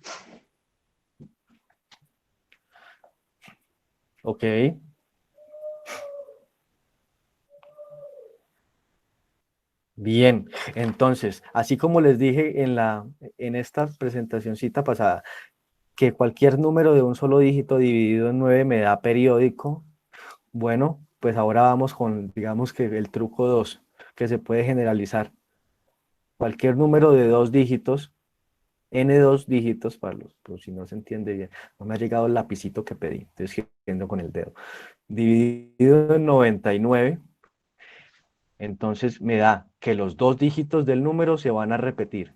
Ok. Bien. Entonces, así como les dije en esta presentacioncita pasada, que cualquier número de un solo dígito dividido en 9 me da periódico. Bueno, pues ahora vamos con, digamos que el truco 2, que se puede generalizar. Cualquier número de dos dígitos, n dos dígitos, por si no se entiende bien, no me ha llegado el lapicito que pedí, estoy escribiendo con el dedo, dividido en 99, entonces me da que los dos dígitos del número se van a repetir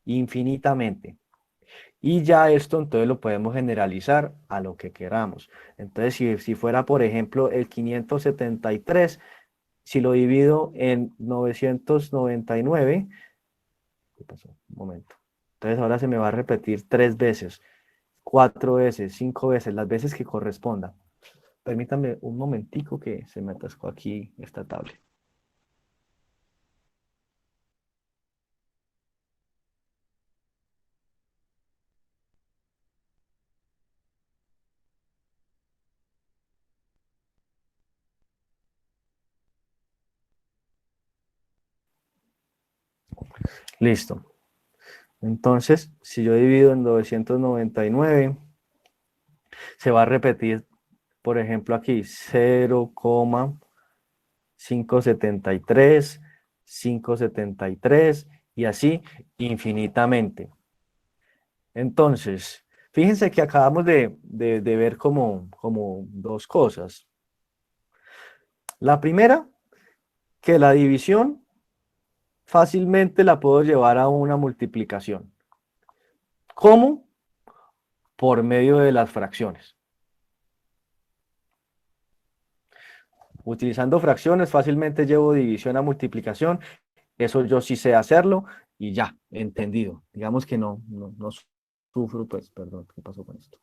infinitamente. Y ya esto entonces lo podemos generalizar a lo que queramos. Entonces, si fuera, por ejemplo, el 573, si lo divido en 999, ¿qué pasó? Un momento. Entonces ahora se me va a repetir 3 veces, 4 veces, 5 veces, las veces que corresponda. Permítanme un momentico que se me atascó aquí esta tablet. Listo. Entonces, si yo divido en 999, se va a repetir, por ejemplo, aquí 0,573, 573 y así infinitamente. Entonces, fíjense que acabamos de ver como dos cosas. La primera, que la división fácilmente la puedo llevar a una multiplicación. ¿Cómo? Por medio de las fracciones. Utilizando fracciones fácilmente llevo división a multiplicación. Eso yo sí sé hacerlo y ya, entendido. Digamos que no sufro, pues, perdón, ¿qué pasó con esto?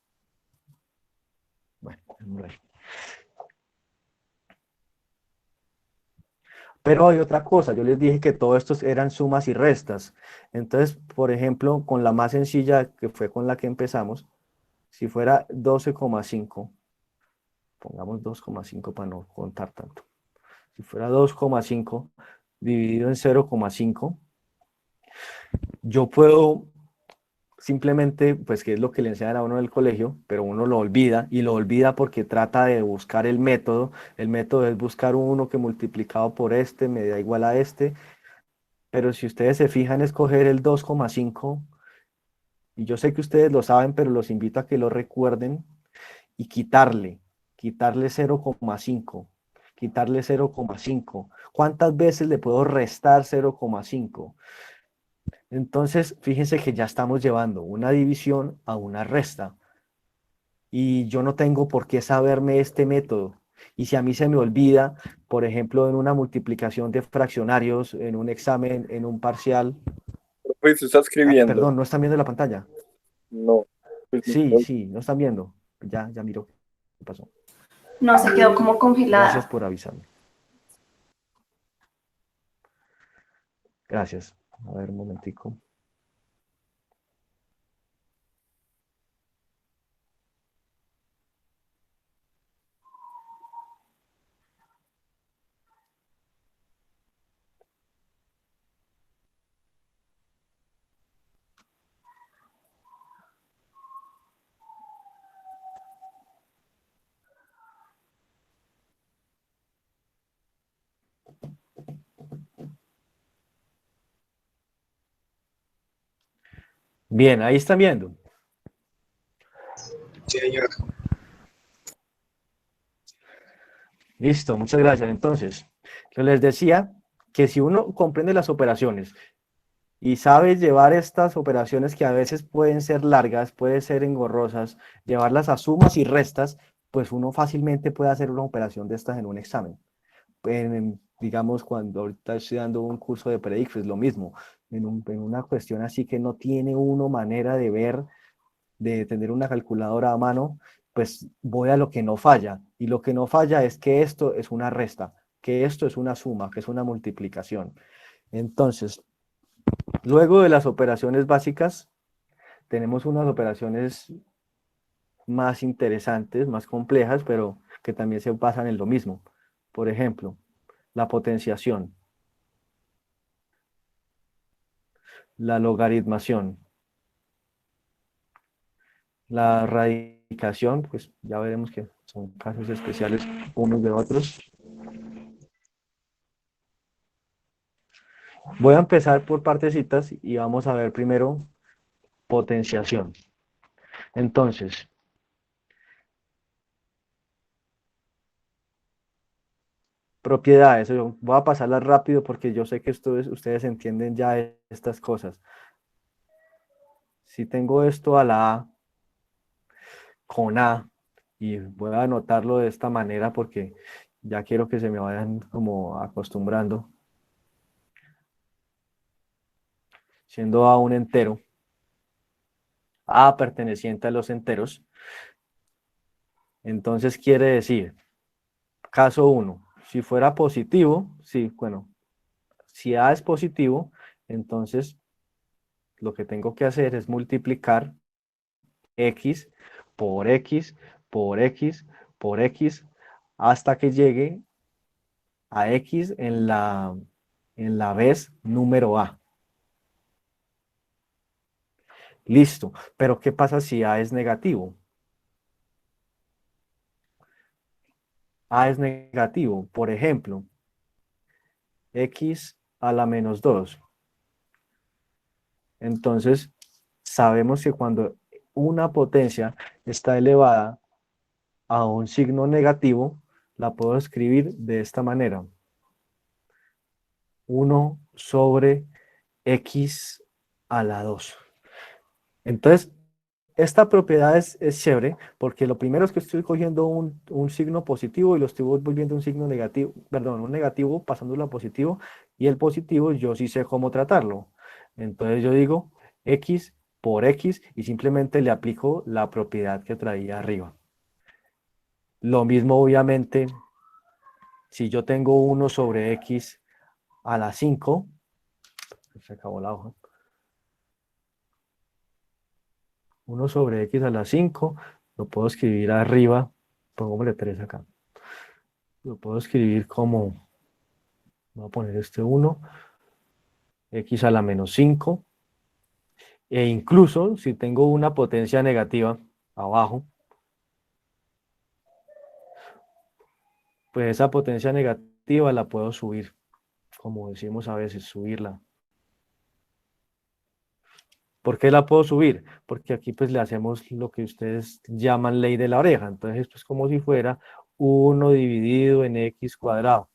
Bueno, pero hay otra cosa, yo les dije que todo esto eran sumas y restas. Entonces, por ejemplo, con la más sencilla, que fue con la que empezamos, si fuera 12,5, pongamos 2,5 para no contar tanto. Si fuera 2,5 dividido en 0,5, yo puedo simplemente, pues que es lo que le enseñan a uno en el colegio, pero uno lo olvida y lo olvida porque trata de buscar el método. El método es buscar uno que multiplicado por este me da igual a este. Pero si ustedes se fijan, escoger el 2,5, y yo sé que ustedes lo saben, pero los invito a que lo recuerden, y quitarle 0,5, quitarle 0,5. ¿Cuántas veces le puedo restar 0,5? Entonces, fíjense que ya estamos llevando una división a una resta, y yo no tengo por qué saberme este método. Y si a mí se me olvida, por ejemplo, en una multiplicación de fraccionarios, en un examen, en un parcial. Pues se está escribiendo. Perdón, ¿no están viendo la pantalla? No. Pues, Sí, sí, no están viendo. Ya miro qué pasó. No, se quedó como Gracias congelada. por avisarme. Gracias. A ver, un momentico. Bien, ahí están viendo. Sí, señor. Listo, muchas gracias. Entonces, yo les decía que si uno comprende las operaciones y sabe llevar estas operaciones que a veces pueden ser largas, pueden ser engorrosas, llevarlas a sumas y restas, pues uno fácilmente puede hacer una operación de estas en un examen. Digamos, cuando ahorita estoy dando un curso de Predict, es lo mismo. En una cuestión así que no tiene uno manera de ver, de tener una calculadora a mano, pues voy a lo que no falla. Y lo que no falla es que esto es una resta, que esto es una suma, que es una multiplicación. Entonces, luego de las operaciones básicas, tenemos unas operaciones más interesantes, más complejas, pero que también se basan en lo mismo. Por ejemplo, la potenciación, la logaritmación, la radicación, pues ya veremos que son casos especiales unos de otros. Voy a empezar por partecitas y vamos a ver primero potenciación. Entonces, propiedades. Voy a pasarlas rápido porque yo sé que ustedes entienden ya estas cosas. Si tengo esto a la A con A, y voy a anotarlo de esta manera porque ya quiero que se me vayan como acostumbrando, siendo A un entero, A perteneciente a los enteros, entonces quiere decir, caso 1, si fuera positivo, sí, bueno, si A es positivo, entonces lo que tengo que hacer es multiplicar X por X por X por X hasta que llegue a X en la vez número A. Listo, pero ¿qué pasa si A es negativo? A es negativo, por ejemplo, X a la menos 2. Entonces, sabemos que cuando una potencia está elevada a un signo negativo, la puedo escribir de esta manera. 1 sobre X a la 2. Entonces, esta propiedad es chévere porque lo primero es que estoy cogiendo un signo positivo y lo estoy volviendo un signo negativo, perdón, un negativo pasándolo a positivo, y el positivo yo sí sé cómo tratarlo. Entonces yo digo X por X y simplemente le aplico la propiedad que traía arriba. Lo mismo obviamente si yo tengo 1 sobre X a la 5, se acabó la hoja. 1 sobre X a la 5, lo puedo escribir arriba, pongámosle 3 acá. Lo puedo escribir como, voy a poner este 1, X a la menos 5, e incluso si tengo una potencia negativa abajo, pues esa potencia negativa la puedo subir, como decimos a veces, subirla. ¿Por qué la puedo subir? Porque aquí pues le hacemos lo que ustedes llaman ley de la oreja. Entonces pues como si fuera 1 dividido en X cuadrado.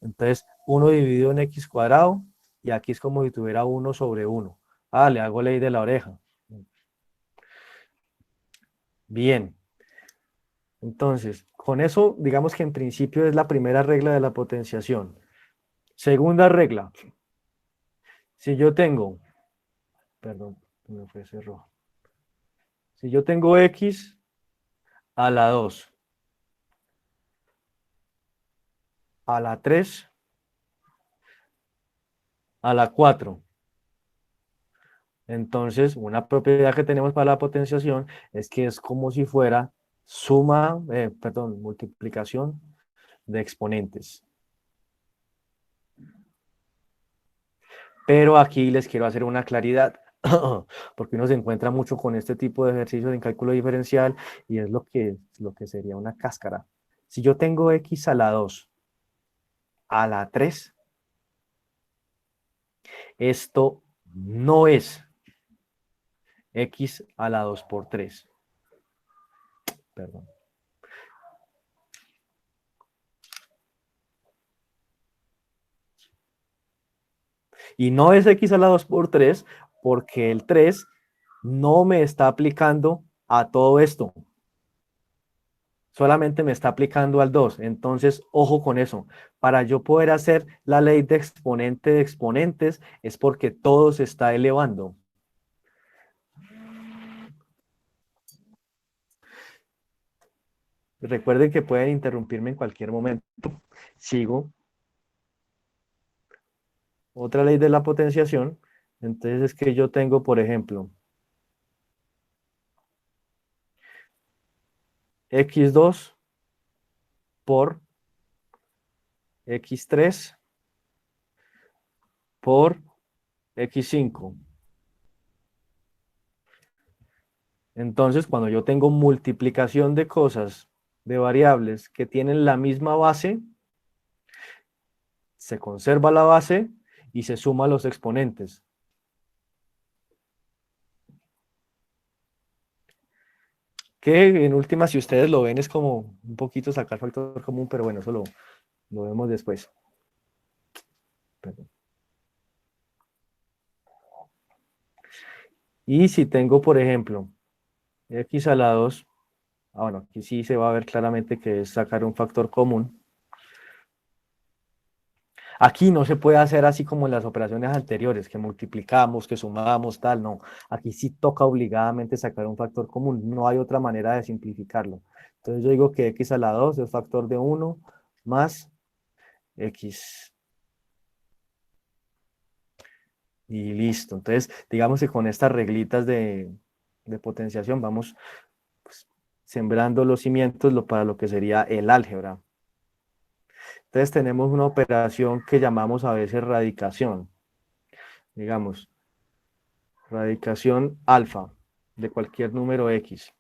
Entonces 1 dividido en X cuadrado, y aquí es como si tuviera 1 sobre 1. Ah, le hago ley de la oreja. Bien. Entonces, con eso digamos que en principio es la primera regla de la potenciación. Segunda regla. Si yo tengo, perdón, me fue ese rojo. Si yo tengo X a la 2, a la 3, a la 4. Entonces, una propiedad que tenemos para la potenciación es que es como si fuera multiplicación de exponentes. Pero aquí les quiero hacer una claridad, porque uno se encuentra mucho con este tipo de ejercicios en cálculo diferencial y es lo que sería una cáscara. Si yo tengo X a la 2, a la 3, esto no es x a la 2 por 3. Perdón. Y no es x a la 2 por 3 porque el 3 no me está aplicando a todo esto. Solamente me está aplicando al 2. Entonces, ojo con eso. Para yo poder hacer la ley de exponente de exponentes es porque todo se está elevando. Recuerden que pueden interrumpirme en cualquier momento. Sigo. Otra ley de la potenciación. Entonces es que yo tengo, por ejemplo, x2 por x3 por x5. Entonces, cuando yo tengo multiplicación de cosas, de variables que tienen la misma base, se conserva la base y se suma los exponentes. Que en última, si ustedes lo ven, es como un poquito sacar factor común, pero bueno, eso lo vemos después. Perdón. Y si tengo, por ejemplo, x a la 2, bueno, aquí sí se va a ver claramente que es sacar un factor común. Aquí no se puede hacer así como en las operaciones anteriores, que multiplicamos, que sumamos, tal, no. Aquí sí toca obligadamente sacar un factor común, no hay otra manera de simplificarlo. Entonces yo digo que x a la 2 es factor de 1 más x. Y listo. Entonces, digamos que con estas reglitas de potenciación vamos pues, sembrando los cimientos para lo que sería el álgebra. Entonces tenemos una operación que llamamos a veces radicación. Digamos, radicación alfa de cualquier número x.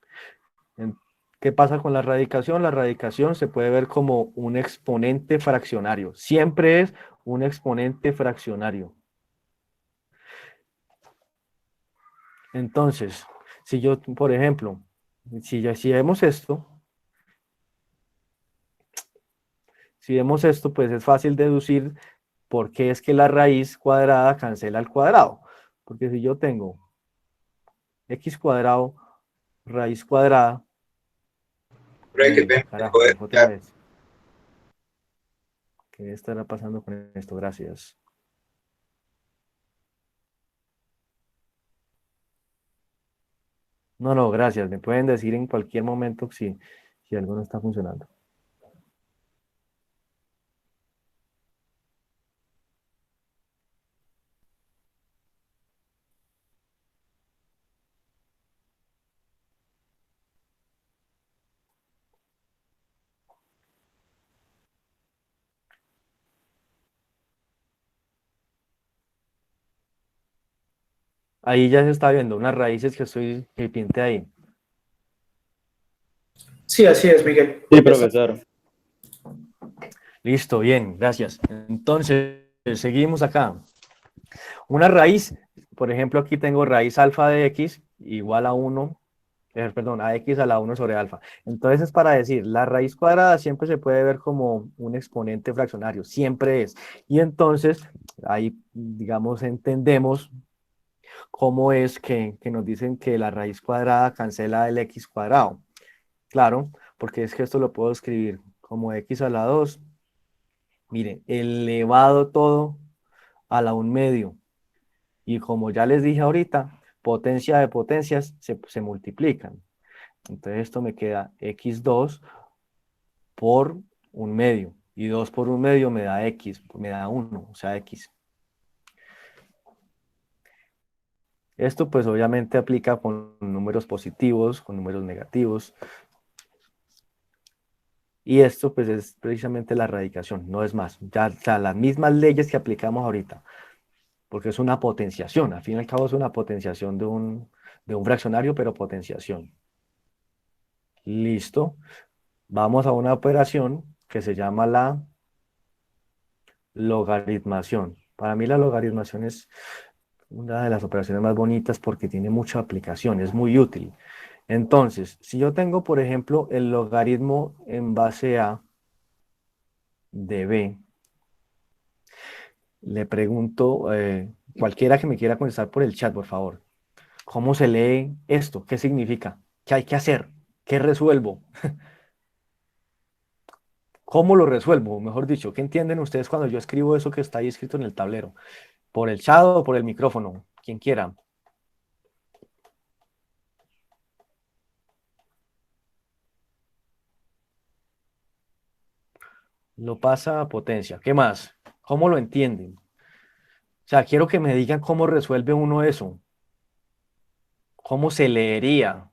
¿Qué pasa con la radicación? La radicación se puede ver como un exponente fraccionario. Siempre es un exponente fraccionario. Entonces, si yo, por ejemplo, si vemos esto, pues es fácil deducir por qué es que la raíz cuadrada cancela al cuadrado. Porque si yo tengo x cuadrado, raíz cuadrada, carajo, otra vez. ¿Qué estará pasando con esto? Gracias. No, gracias. Me pueden decir en cualquier momento si algo no está funcionando. Ahí ya se está viendo unas raíces que pinté ahí. Sí, así es, Miguel. Sí, profesor. Listo, bien, gracias. Entonces, seguimos acá. Una raíz, por ejemplo, aquí tengo raíz alfa de x igual a 1, perdón, a x a la 1 sobre alfa. Entonces es para decir, la raíz cuadrada siempre se puede ver como un exponente fraccionario, siempre es. Y entonces, ahí, digamos, entendemos cómo es que nos dicen que la raíz cuadrada cancela el x cuadrado. Claro, porque es que esto lo puedo escribir como x a la 2. Miren, elevado todo a la 1 medio. Y como ya les dije ahorita, potencia de potencias se multiplican. Entonces esto me queda x2 por 1 medio. Y 2 por 1 medio me da x, me da 1, o sea, x. Esto pues obviamente aplica con números positivos, con números negativos. Y esto pues es precisamente la radicación, no es más. Ya, o sea, las mismas leyes que aplicamos ahorita, porque es una potenciación, al fin y al cabo es una potenciación de un fraccionario, pero potenciación. Listo. Vamos a una operación que se llama la logaritmación. Para mí la logaritmación es una de las operaciones más bonitas porque tiene mucha aplicación, es muy útil. Entonces, si yo tengo, por ejemplo, el logaritmo en base a de b, le pregunto, cualquiera que me quiera contestar por el chat, por favor, ¿cómo se lee esto? ¿Qué significa? ¿Qué hay que hacer? ¿Qué resuelvo? ¿Cómo lo resuelvo? Mejor dicho, ¿qué entienden ustedes cuando yo escribo eso que está ahí escrito en el tablero? ¿Por el chat o por el micrófono? Quien quiera. Lo pasa a potencia. ¿Qué más? ¿Cómo lo entienden? O sea, quiero que me digan cómo resuelve uno eso. ¿Cómo se leería?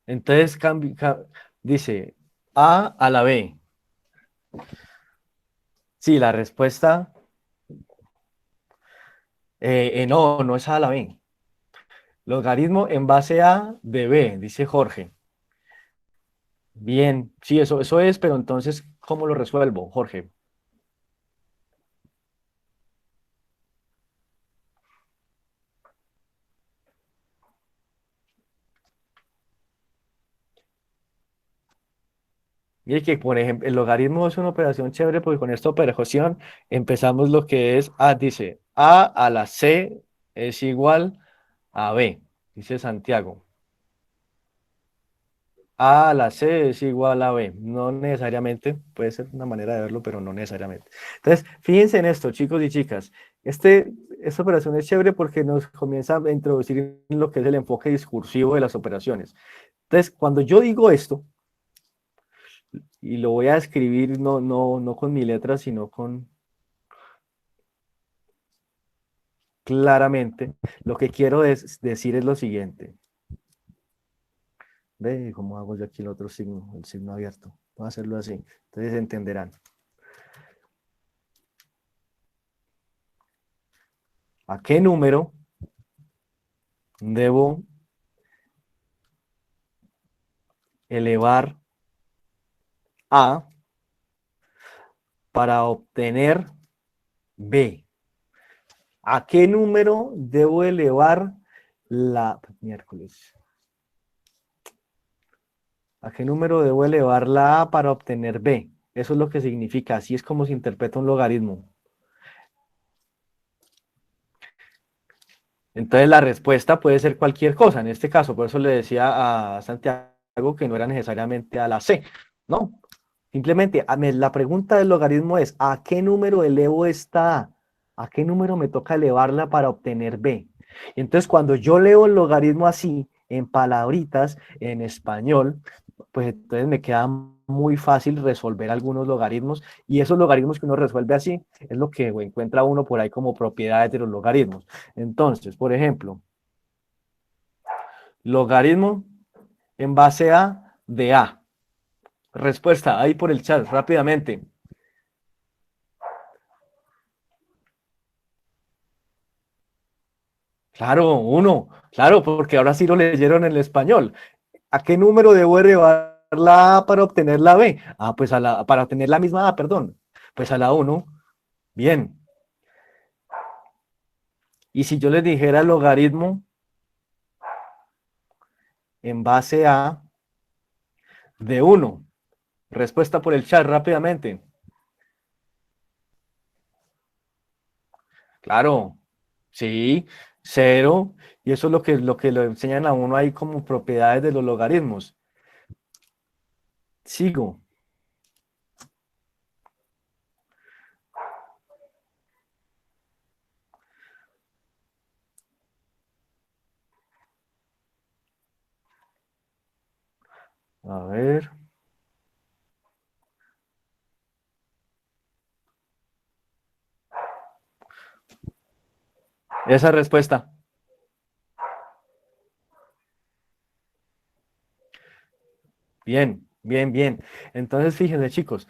Entonces dice A la B. Sí, la respuesta, no, no es A a la B. Logaritmo en base a de B, dice Jorge. Bien, sí, eso es, pero entonces, ¿cómo lo resuelvo, Jorge? Y que, por ejemplo, el logaritmo es una operación chévere porque con esta operación empezamos lo que es dice A a la C es igual a B, dice Santiago. A a la C es igual a B. No necesariamente, puede ser una manera de verlo, pero no necesariamente. Entonces, fíjense en esto, chicos y chicas. Esta operación es chévere porque nos comienza a introducir en lo que es el enfoque discursivo de las operaciones. Entonces, cuando yo digo esto, y lo voy a escribir no con mi letra, sino con claramente, lo que quiero decir es lo siguiente. Ve cómo hago yo aquí el otro signo, el signo abierto. Voy a hacerlo así, entonces entenderán. ¿A qué número debo elevar A para obtener B? ¿A qué número debo elevar miércoles? ¿A qué número debo elevar la A para obtener B? Eso es lo que significa, así es como se interpreta un logaritmo. Entonces la respuesta puede ser cualquier cosa, en este caso, por eso le decía a Santiago que no era necesariamente a la C, ¿no? Simplemente la pregunta del logaritmo es, ¿a qué número elevo esta A? ¿A qué número me toca elevarla para obtener B? Y entonces cuando yo leo el logaritmo así, en palabritas, en español, pues entonces me queda muy fácil resolver algunos logaritmos y esos logaritmos que uno resuelve así es lo que encuentra uno por ahí como propiedades de los logaritmos. Entonces, por ejemplo, logaritmo en base a de A. Respuesta ahí por el chat, rápidamente. Claro, uno. Claro, porque ahora sí lo leyeron en el español. ¿A qué número debo elevar la A para obtener la B? Pues para obtener la misma A, perdón. Pues a la 1. Bien. Y si yo les dijera logaritmo en base a de 1. Respuesta por el chat rápidamente. Claro, sí, 0. Y eso es lo que lo enseñan a uno ahí como propiedades de los logaritmos. Sigo. A ver. Esa respuesta. Bien, bien, bien. Entonces, fíjense, chicos,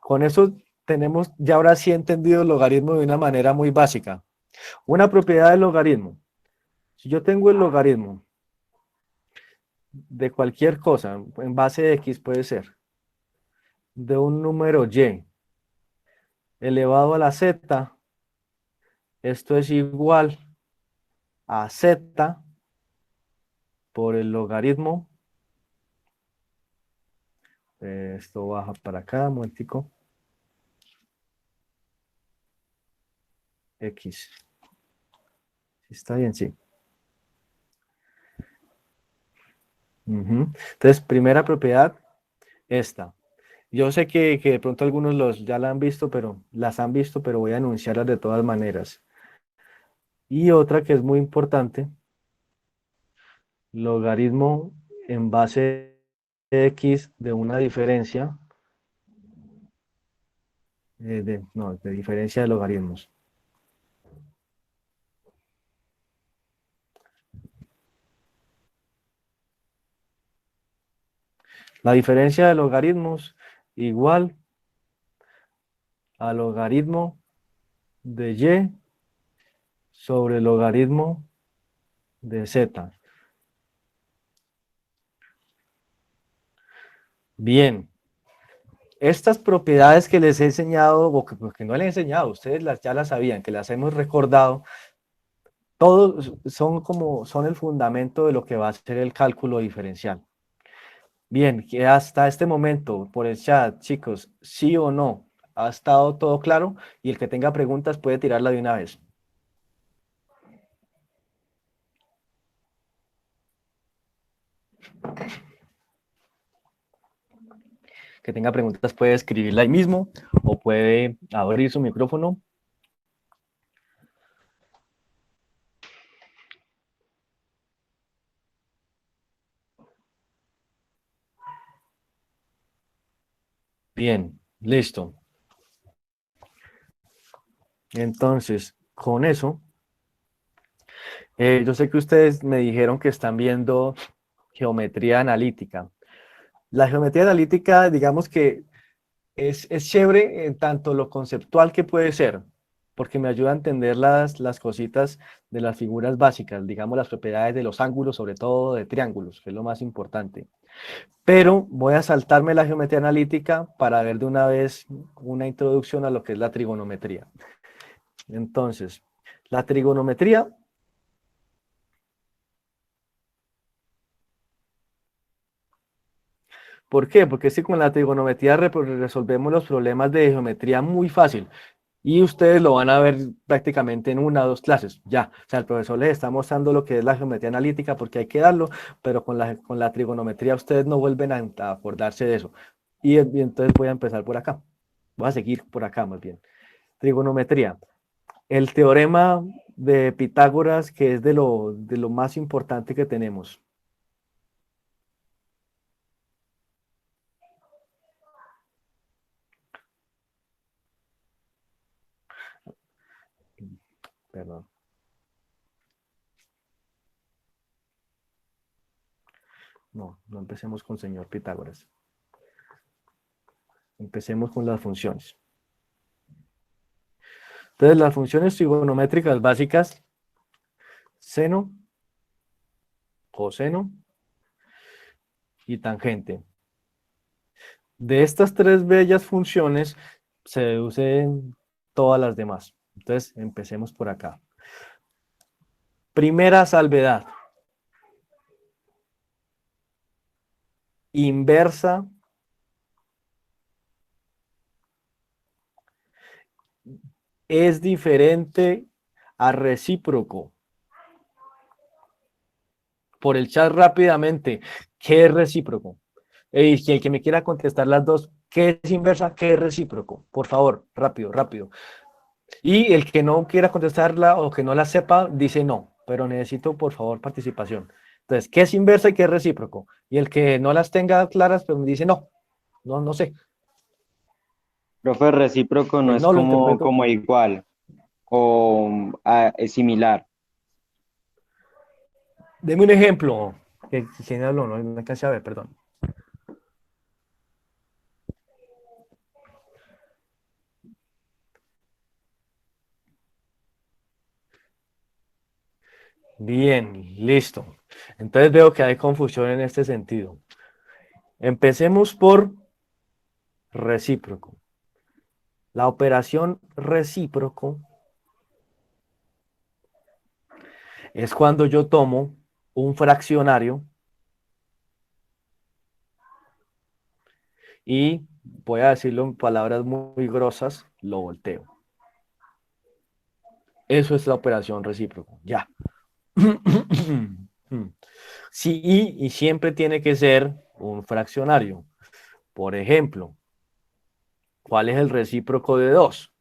con eso tenemos ya ahora sí entendido el logaritmo de una manera muy básica. Una propiedad del logaritmo. Si yo tengo el logaritmo de cualquier cosa, en base de X puede ser, de un número Y elevado a la Z, esto es igual a Z por el logaritmo. Esto baja para acá, un momentico. X. ¿Está bien? Sí. Entonces, primera propiedad, esta. Yo sé que de pronto algunos ya la han visto, pero las han visto, pero voy a enunciarlas de todas maneras. Y otra que es muy importante, logaritmo en base de X de una diferencia, de diferencia de logaritmos. La diferencia de logaritmos igual a logaritmo de Y sobre logaritmo de Z. Bien, estas propiedades que les he enseñado, o que no les he enseñado, ustedes ya las sabían, que las hemos recordado, todos son el fundamento de lo que va a ser el cálculo diferencial. Bien, que hasta este momento, por el chat, chicos, sí o no, ¿ha estado todo claro? Y el que tenga preguntas puede tirarla de una vez. Que tenga preguntas puede escribirla ahí mismo o puede abrir su micrófono. Bien, listo. Entonces, con eso, yo sé que ustedes me dijeron que están viendo geometría analítica. La geometría analítica, digamos que es chévere en tanto lo conceptual que puede ser, porque me ayuda a entender las cositas de las figuras básicas, digamos las propiedades de los ángulos, sobre todo de triángulos, que es lo más importante. Pero voy a saltarme la geometría analítica para ver de una vez una introducción a lo que es la trigonometría. Entonces, la trigonometría ¿por qué? Porque es que con la trigonometría resolvemos los problemas de geometría muy fácil y ustedes lo van a ver prácticamente en una o dos clases, ya. O sea, el profesor les está mostrando lo que es la geometría analítica porque hay que darlo, pero con la trigonometría ustedes no vuelven a acordarse de eso. Y entonces voy a empezar por acá. Voy a seguir por acá más bien. Trigonometría. El teorema de Pitágoras, que es de lo más importante que tenemos. Perdón. No, no empecemos con señor Pitágoras. Empecemos con las funciones. Entonces, las funciones trigonométricas básicas, seno, coseno y tangente. De estas tres bellas funciones se deducen todas las demás. Entonces, empecemos por acá. Primera salvedad. Inversa es diferente a recíproco. Por el chat rápidamente, ¿qué es recíproco? Y el que me quiera contestar las dos, ¿qué es inversa? ¿Qué es recíproco? Por favor, rápido, rápido. Y el que no quiera contestarla o que no la sepa, dice no, pero necesito por favor participación. Entonces, ¿qué es inversa y qué es recíproco? Y el que no las tenga claras, pues me dice no, no sé. Profe, recíproco no El es no lo interpreto. como igual o es similar. Deme un ejemplo. ¿Quién habló? No alcancé a ver, perdón. Bien, listo. Entonces veo que hay confusión en este sentido. Empecemos por recíproco. La operación recíproco es cuando yo tomo un fraccionario y, voy a decirlo en palabras muy grosas, lo volteo. Eso es la operación recíproco, ya. Sí, y siempre tiene que ser un fraccionario. Por ejemplo, ¿cuál es el recíproco de 2?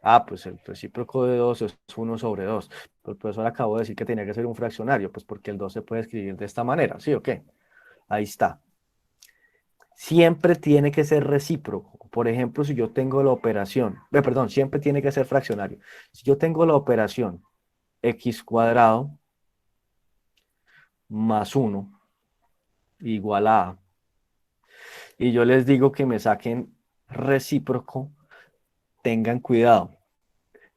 Ah, pues el recíproco de 2 es 1/2. El profesor acabó de decir que tenía que ser un fraccionario, pues porque el 2 se puede escribir de esta manera, ¿sí o qué? Ahí está. Siempre tiene que ser recíproco. Por ejemplo, si yo tengo la operación, perdón, siempre tiene que ser fraccionario. Si yo tengo la operación x² más 1 igual a A, y yo les digo que me saquen recíproco, tengan cuidado.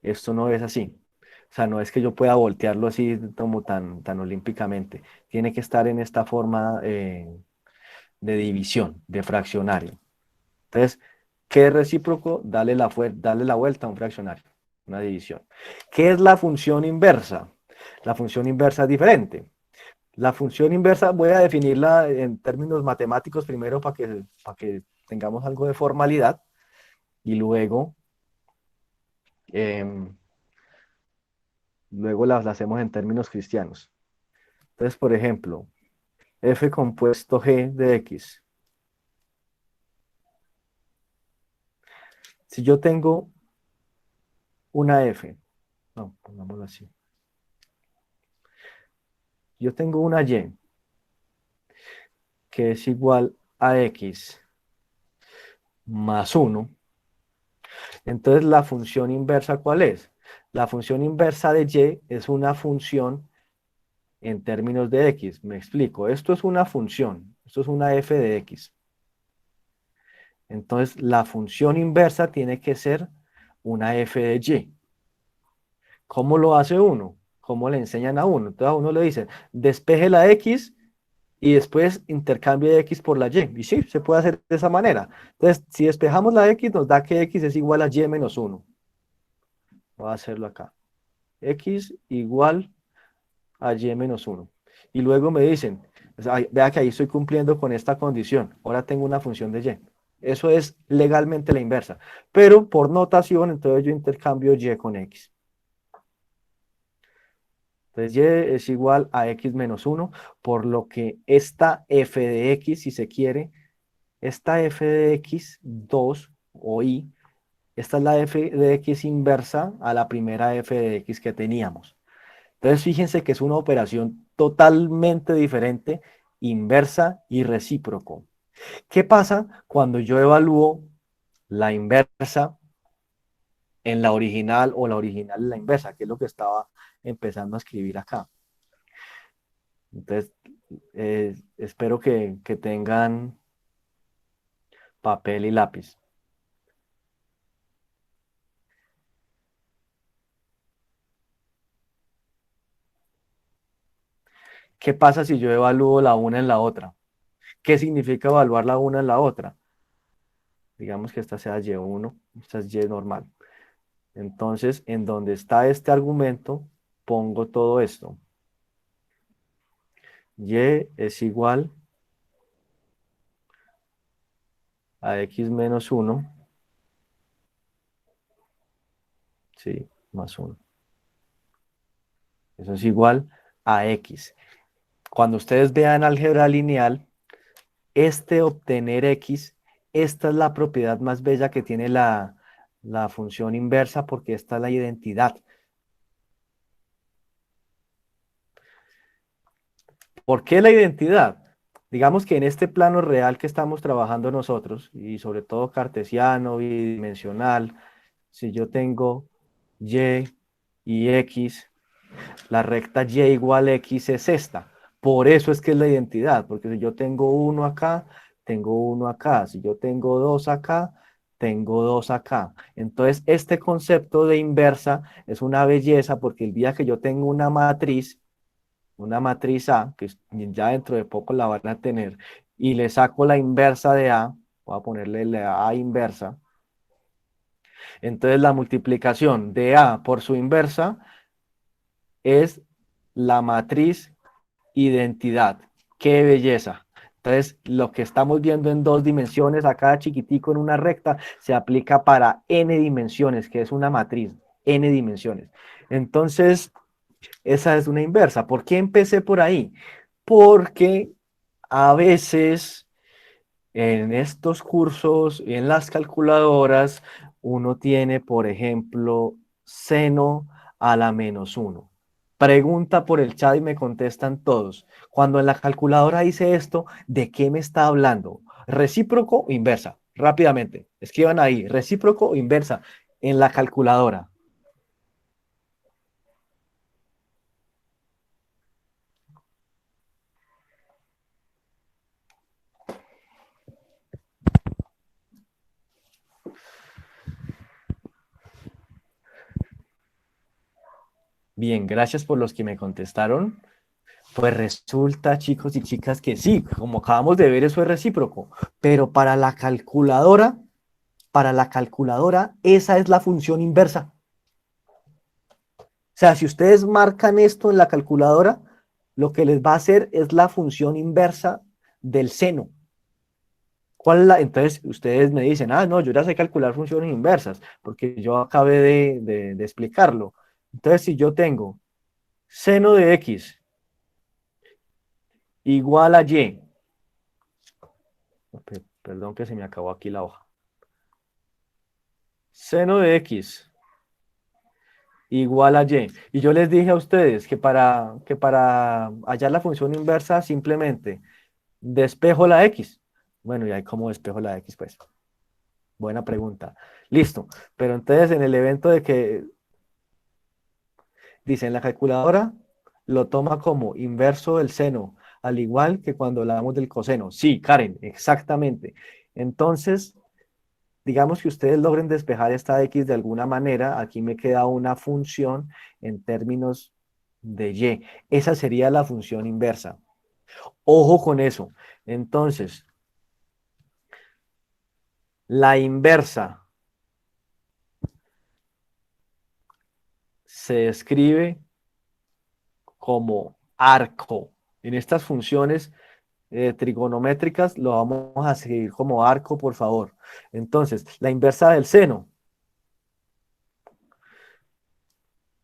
Esto no es así. O sea, no es que yo pueda voltearlo así como tan olímpicamente. Tiene que estar en esta forma de división, de fraccionario. Entonces, ¿qué es recíproco? Dale la vuelta a un fraccionario, una división. ¿Qué es la función inversa? La función inversa es diferente. La función inversa voy a definirla en términos matemáticos primero para que tengamos algo de formalidad y em, luego las hacemos en términos cristianos. Entonces, por ejemplo, f compuesto g de x. Si yo tengo una f, no, pongámoslo así. Yo tengo una y que es igual a x más 1. Entonces, ¿la función inversa cuál es? La función inversa de y es una función en términos de x. Me explico. Esto es una función. Esto es una f de x. Entonces, la función inversa tiene que ser una f de y. ¿Cómo lo hace uno? ¿Cómo le enseñan a uno? Entonces a uno le dicen, despeje la x y después intercambie x por la y. Y sí, se puede hacer de esa manera. Entonces, si despejamos la x, nos da que x es igual a y menos 1. Voy a hacerlo acá. X igual a y menos 1. Y luego me dicen, vea que ahí estoy cumpliendo con esta condición. Ahora tengo una función de y. Eso es legalmente la inversa. Pero por notación, entonces yo intercambio y con x. Entonces y es igual a x menos 1, por lo que esta f de x, si se quiere, esta f de x, 2 o y, esta es la f de x inversa a la primera f de x que teníamos. Entonces fíjense que es una operación totalmente diferente, inversa y recíproco. ¿Qué pasa cuando yo evalúo la inversa en la original o la original en la inversa? Que es lo que estaba empezando a escribir acá. Entonces, espero que tengan papel y lápiz. ¿Qué pasa si yo evalúo la una en la otra? ¿Qué significa evaluar la una en la otra? Digamos que esta sea Y1, esta es Y normal. Entonces, en donde está este argumento, pongo todo esto. Y es igual a x menos 1, ¿sí? Más 1. Eso es igual a x. Cuando ustedes vean álgebra lineal, obtener x, esta es la propiedad más bella que tiene la función inversa, porque esta es la identidad. ¿Por qué la identidad? Digamos que en este plano real que estamos trabajando nosotros, y sobre todo cartesiano, bidimensional, si yo tengo y x, la recta y igual x es esta. Por eso es que es la identidad, porque si yo tengo 1 acá, tengo 1 acá. Si yo tengo 2 acá, tengo 2 acá. Entonces, este concepto de inversa es una belleza, porque el día que yo tengo una matriz una matriz A, que ya dentro de poco la van a tener, y le saco la inversa de A, voy a ponerle la A inversa, entonces la multiplicación de A por su inversa es la matriz identidad. ¡Qué belleza! Entonces, lo que estamos viendo en 2 dimensiones, acá chiquitico en una recta, se aplica para n dimensiones, que es una matriz, n dimensiones. Entonces, esa es una inversa. ¿Por qué empecé por ahí? Porque a veces en estos cursos, en las calculadoras, uno tiene, por ejemplo, seno a la -1. Pregunta por el chat y me contestan todos. Cuando en la calculadora hice esto, ¿de qué me está hablando? ¿Recíproco o inversa? Rápidamente, escriban ahí, recíproco o inversa en la calculadora. Bien, gracias por los que me contestaron. Pues resulta, chicos y chicas, que sí, como acabamos de ver, eso es recíproco, pero para la calculadora, esa es la función inversa. O sea, si ustedes marcan esto en la calculadora, lo que les va a hacer es la función inversa del seno. ¿Cuál es la? Entonces, ustedes me dicen, ah, no, yo ya sé calcular funciones inversas, porque yo acabé de explicarlo. Entonces, si yo tengo seno de x igual a y, perdón que se me acabó aquí la hoja. Seno de x igual a y. Y yo les dije a ustedes que para hallar la función inversa simplemente despejo la x. Bueno, ¿y ahí cómo despejo la x? Pues, buena pregunta. Listo. Pero entonces en el evento de que dice en la calculadora, lo toma como inverso del seno, al igual que cuando hablamos del coseno. Sí, Karen, exactamente. Entonces, digamos que ustedes logren despejar esta x de alguna manera, aquí me queda una función en términos de y. Esa sería la función inversa. Ojo con eso. Entonces, la inversa se escribe como arco. En estas funciones trigonométricas lo vamos a escribir como arco, por favor. Entonces, la inversa del seno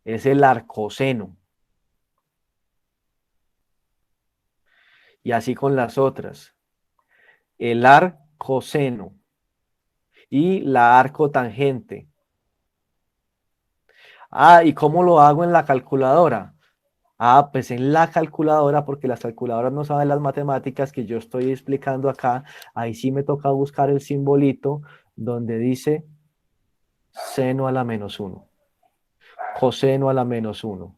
es el arcoseno. Y así con las otras. El arcoseno y la arcotangente. Ah, ¿y cómo lo hago en la calculadora? Ah, pues en la calculadora, porque las calculadoras no saben las matemáticas que yo estoy explicando acá. Ahí sí me toca buscar el simbolito donde dice seno a la -1, coseno a la -1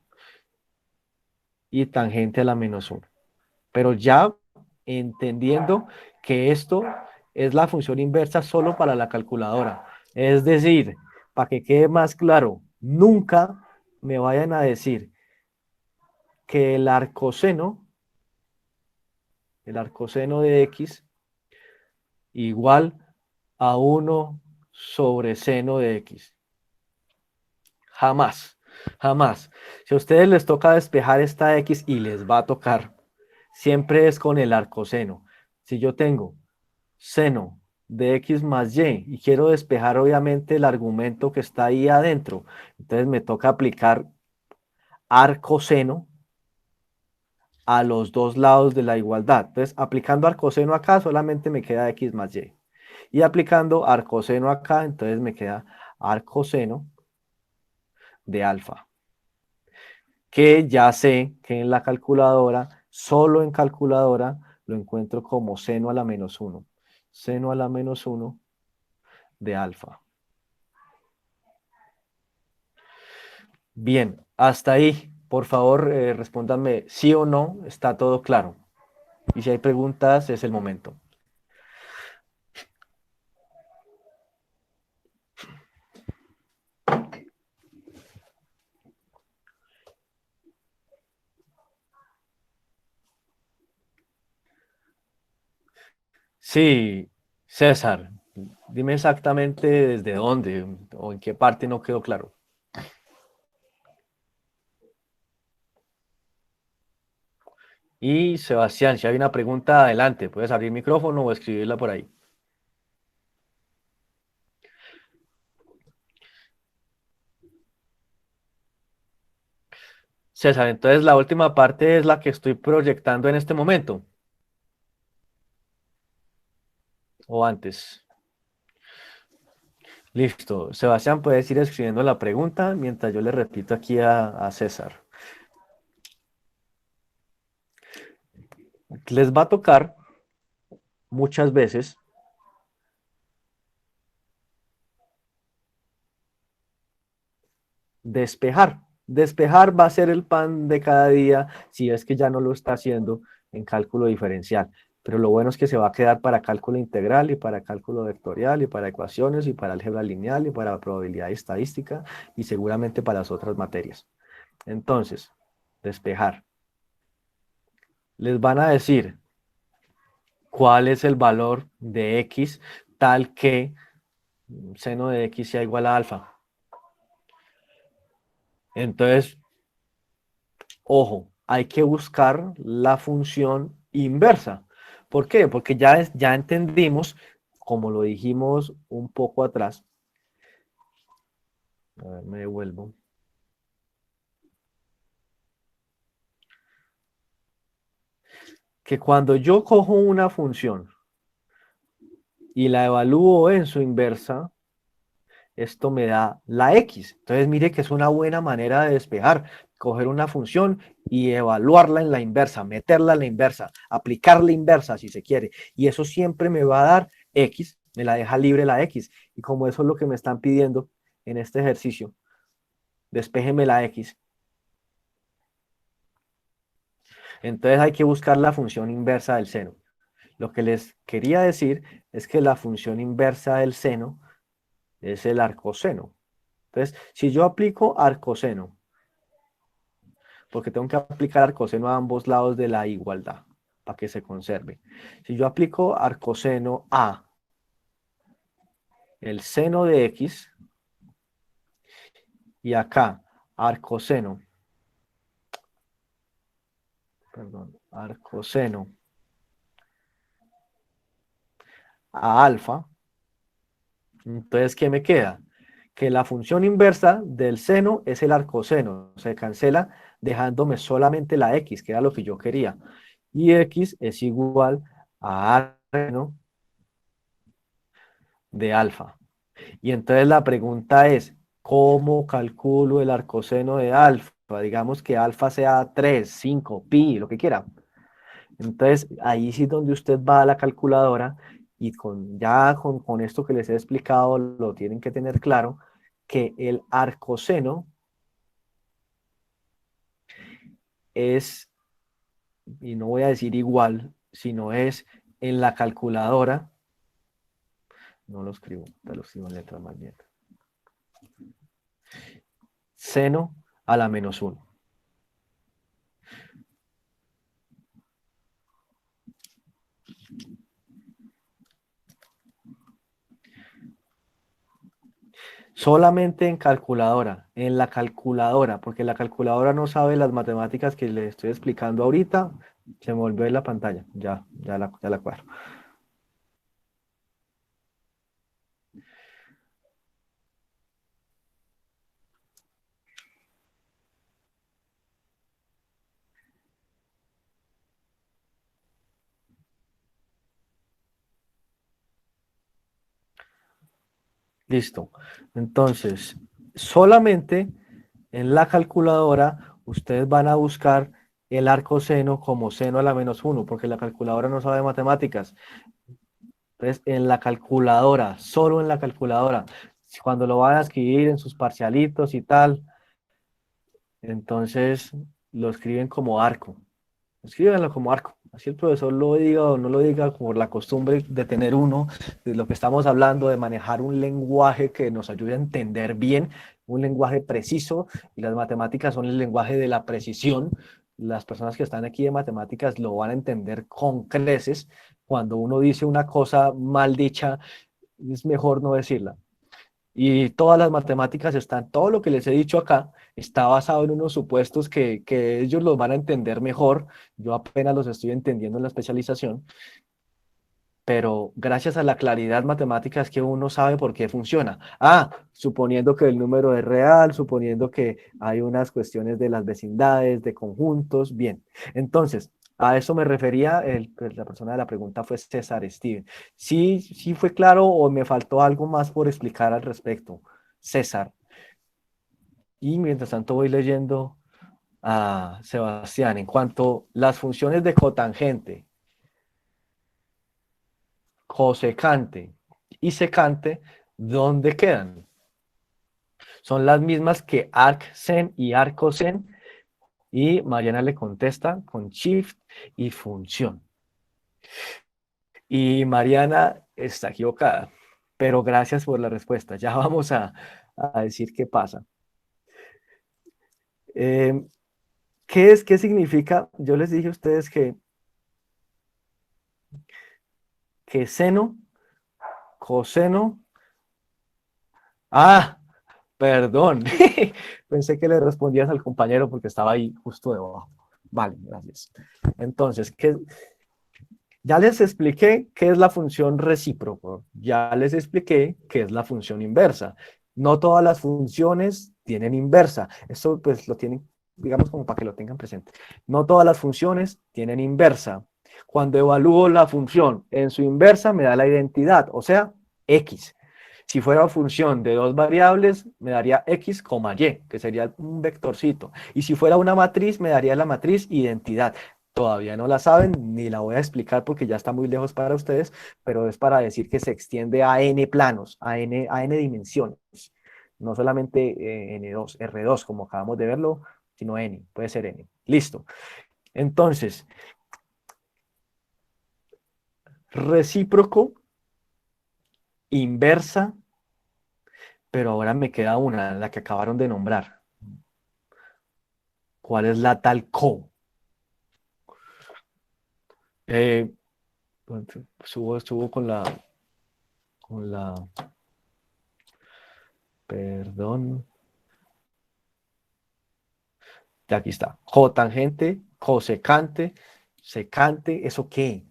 y tangente a la -1. Pero ya entendiendo que esto es la función inversa solo para la calculadora. Es decir, para que quede más claro, nunca me vayan a decir que el arcoseno de x igual a 1 sobre seno de x. Jamás, jamás. Si a ustedes les toca despejar esta x y les va a tocar, siempre es con el arcoseno. Si yo tengo seno de x más y quiero despejar obviamente el argumento que está ahí adentro, entonces me toca aplicar arcoseno a los dos lados de la igualdad. Entonces, aplicando arcoseno acá, solamente me queda x más y. Y aplicando arcoseno acá, entonces me queda arcoseno de alfa. Que ya sé que en la calculadora, solo en calculadora, lo encuentro como seno a la -1. Seno a la -1 de alfa. Bien, hasta ahí. Por favor, respóndanme sí o no, está todo claro. Y si hay preguntas, es el momento. Sí, César, dime exactamente desde dónde o en qué parte no quedó claro. Y Sebastián, si hay una pregunta, adelante, puedes abrir micrófono o escribirla por ahí. César, entonces la última parte es la que estoy proyectando en este momento, o antes. Listo. Sebastián, puedes ir escribiendo la pregunta mientras yo le repito aquí a César. Les va a tocar muchas veces despejar. Despejar va a ser el pan de cada día si es que ya no lo está haciendo en cálculo diferencial. Pero lo bueno es que se va a quedar para cálculo integral y para cálculo vectorial y para ecuaciones y para álgebra lineal y para probabilidad y estadística y seguramente para las otras materias. Entonces, despejar. Les van a decir cuál es el valor de x tal que seno de x sea igual a alfa. Entonces, ojo, hay que buscar la función inversa. ¿Por qué? Porque ya entendimos, como lo dijimos un poco atrás. A ver, me devuelvo. Que cuando yo cojo una función y la evalúo en su inversa, esto me da la x. Entonces mire que es una buena manera de despejar, coger una función y evaluarla en la inversa, meterla en la inversa, aplicar la inversa si se quiere. Y eso siempre me va a dar x, me la deja libre la x. Y como eso es lo que me están pidiendo en este ejercicio, despéjeme la x. Entonces hay que buscar la función inversa del seno. Lo que les quería decir es que la función inversa del seno es el arcoseno. Entonces, si yo aplico arcoseno, porque tengo que aplicar arcoseno a ambos lados de la igualdad para que se conserve. Si yo aplico arcoseno a el seno de x y acá arcoseno, arcoseno a alfa, entonces, ¿qué me queda? Que la función inversa del seno es el arcoseno, se cancela dejándome solamente la x, que era lo que yo quería. Y x es igual a arcoseno de alfa. Y entonces la pregunta es, ¿cómo calculo el arcoseno de alfa? Digamos que alfa sea 3, 5, pi, lo que quiera. Entonces ahí sí es donde usted va a la calculadora y con esto que les he explicado lo tienen que tener claro, que el arcoseno es, y no voy a decir igual, sino es en la calculadora, no lo escribo, te lo escribo en letras más bien, seno a la menos 1. Solamente en calculadora, en la calculadora, porque la calculadora no sabe las matemáticas que le estoy explicando ahorita, se me volvió en la pantalla, ya la cuadro. Listo. Entonces, solamente en la calculadora ustedes van a buscar el arcoseno como seno a la menos 1, porque la calculadora no sabe matemáticas. Entonces, en la calculadora, solo en la calculadora, cuando lo van a escribir en sus parcialitos y tal, entonces lo escriben como arco. Escríbanlo como arco. Así el profesor lo diga o no lo diga, por la costumbre de tener uno, de lo que estamos hablando, de manejar un lenguaje que nos ayude a entender bien, un lenguaje preciso, y las matemáticas son el lenguaje de la precisión. las personas que están aquí de matemáticas lo van a entender con creces. Cuando uno dice una cosa mal dicha, es mejor no decirla. Y todas las matemáticas están, todo lo que les he dicho acá está basado en unos supuestos que ellos los van a entender mejor. Yo apenas los estoy entendiendo en la especialización, pero gracias a la claridad matemática es que uno sabe por qué funciona. Ah, suponiendo que el número es real, suponiendo que hay unas cuestiones de las vecindades, de conjuntos, bien. Entonces, a eso me refería, pues, la persona de la pregunta fue César Steven. ¿Sí, sí fue claro o me faltó algo más por explicar al respecto? César. Y mientras tanto voy leyendo a Sebastián. En cuanto a las funciones de cotangente, cosecante y secante, ¿dónde quedan? Son las mismas que arcsen y arcosén, y Mariana le contesta con shift y función. Y Mariana está equivocada, pero gracias por la respuesta. Ya vamos a decir qué pasa. ¿Qué significa? Yo les dije a ustedes que seno, coseno. Ah, perdón. Pensé que le respondías al compañero porque estaba ahí justo debajo. Vale, gracias. Entonces, ya les expliqué qué es la función recíproco. Ya les expliqué qué es la función inversa. No todas las funciones tienen inversa. Esto pues lo tienen, digamos, como para que lo tengan presente. No todas las funciones tienen inversa. Cuando evalúo la función en su inversa, me da la identidad, o sea, x. Si fuera función de dos variables, me daría x, y, que sería un vectorcito. Y si fuera una matriz, me daría la matriz identidad. Todavía no la saben, ni la voy a explicar porque ya está muy lejos para ustedes, pero es para decir que se extiende a n planos, a n dimensiones. No solamente n2, R2, como acabamos de verlo, sino n, puede ser n. Listo. Entonces, recíproco, inversa, pero ahora me queda una, la que acabaron de nombrar. ¿Cuál es la tal co? Subo con la, perdón, de aquí está, cotangente, cosecante, secante, ¿eso qué?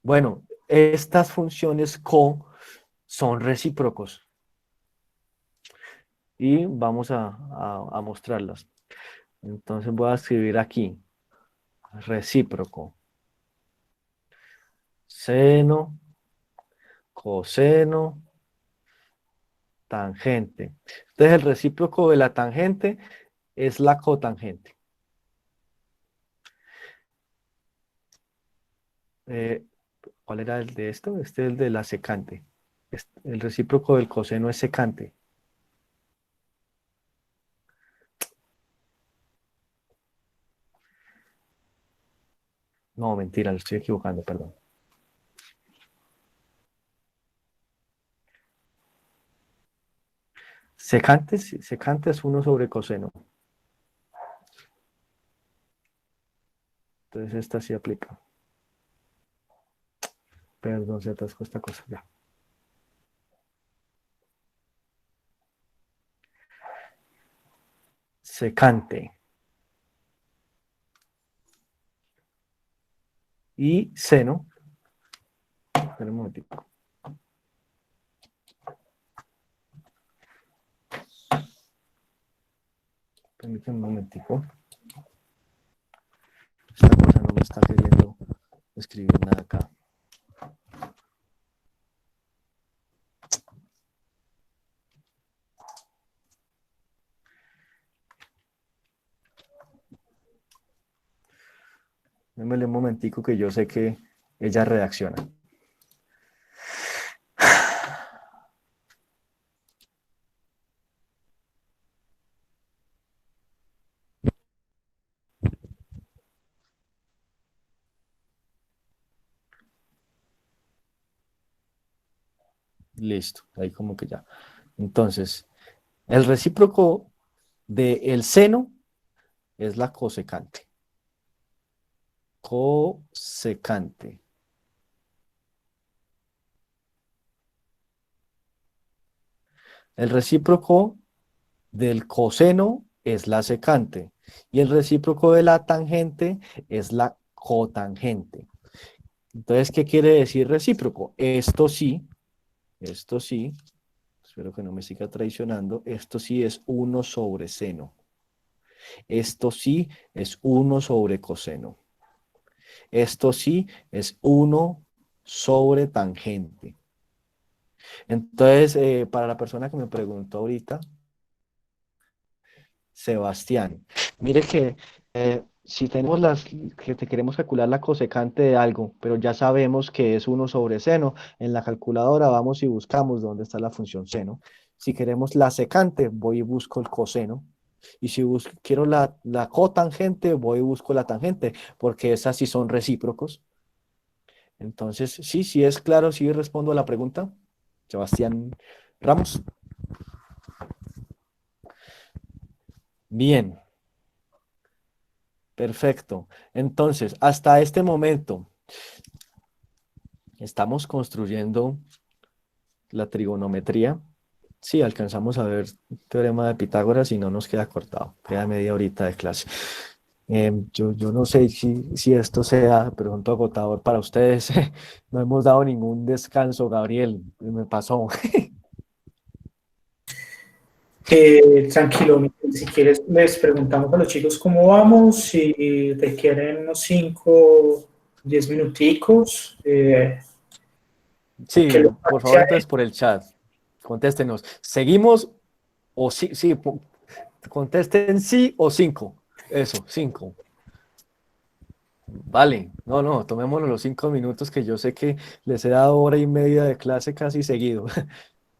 Bueno, estas funciones co son recíprocos y vamos a mostrarlas. Entonces voy a escribir aquí, recíproco, seno, coseno, tangente. Entonces el recíproco de la tangente es la cotangente. ¿Cuál era el de esto? Este es el de la secante. El recíproco del coseno es secante. No, mentira, lo estoy equivocando, perdón. Secante, secante es 1 sobre coseno. Entonces esta sí aplica. Perdón, se atascó esta cosa ya. Secante. Y seno. Espera un momentico. Permítanme un momentico. Esta cosa no me está queriendo escribir nada acá. Démosle un momentico que yo sé que ella reacciona. Listo, ahí como que ya. Entonces, el recíproco del seno es la cosecante. Cosecante. El recíproco del coseno es la secante y el recíproco de la tangente es la cotangente. Entonces, ¿qué quiere decir recíproco? Esto sí, espero que no me siga traicionando, esto sí es 1 sobre seno. Esto sí es 1 sobre coseno. Esto sí es 1 sobre tangente. Entonces, para la persona que me preguntó ahorita, Sebastián, mire que si tenemos que te queremos calcular la cosecante de algo, pero ya sabemos que es 1 sobre seno, en la calculadora vamos y buscamos dónde está la función seno. Si queremos la secante, voy y busco el coseno. Y si quiero la cotangente, voy y busco la tangente, porque esas sí son recíprocos. Entonces, sí, sí es claro, sí respondo a la pregunta. Sebastián Ramos. Bien, perfecto. Entonces, hasta este momento, estamos construyendo la trigonometría. Sí, alcanzamos a ver teorema de Pitágoras y no nos queda cortado. Queda media horita de clase. Yo no sé si esto sea de pronto agotador para ustedes. No hemos dado ningún descanso, Gabriel. Me pasó. Tranquilo, Miguel, si quieres les preguntamos a los chicos cómo vamos, si requieren unos 5, 10 minuticos, que Sí, lo por sea. favor, entonces por el chat. Contéstenos. ¿Seguimos o sí? Sí, contesten sí o 5. Eso, 5. Vale, no, tomémonos los 5 minutos que yo sé que les he dado hora y media de clase casi seguido.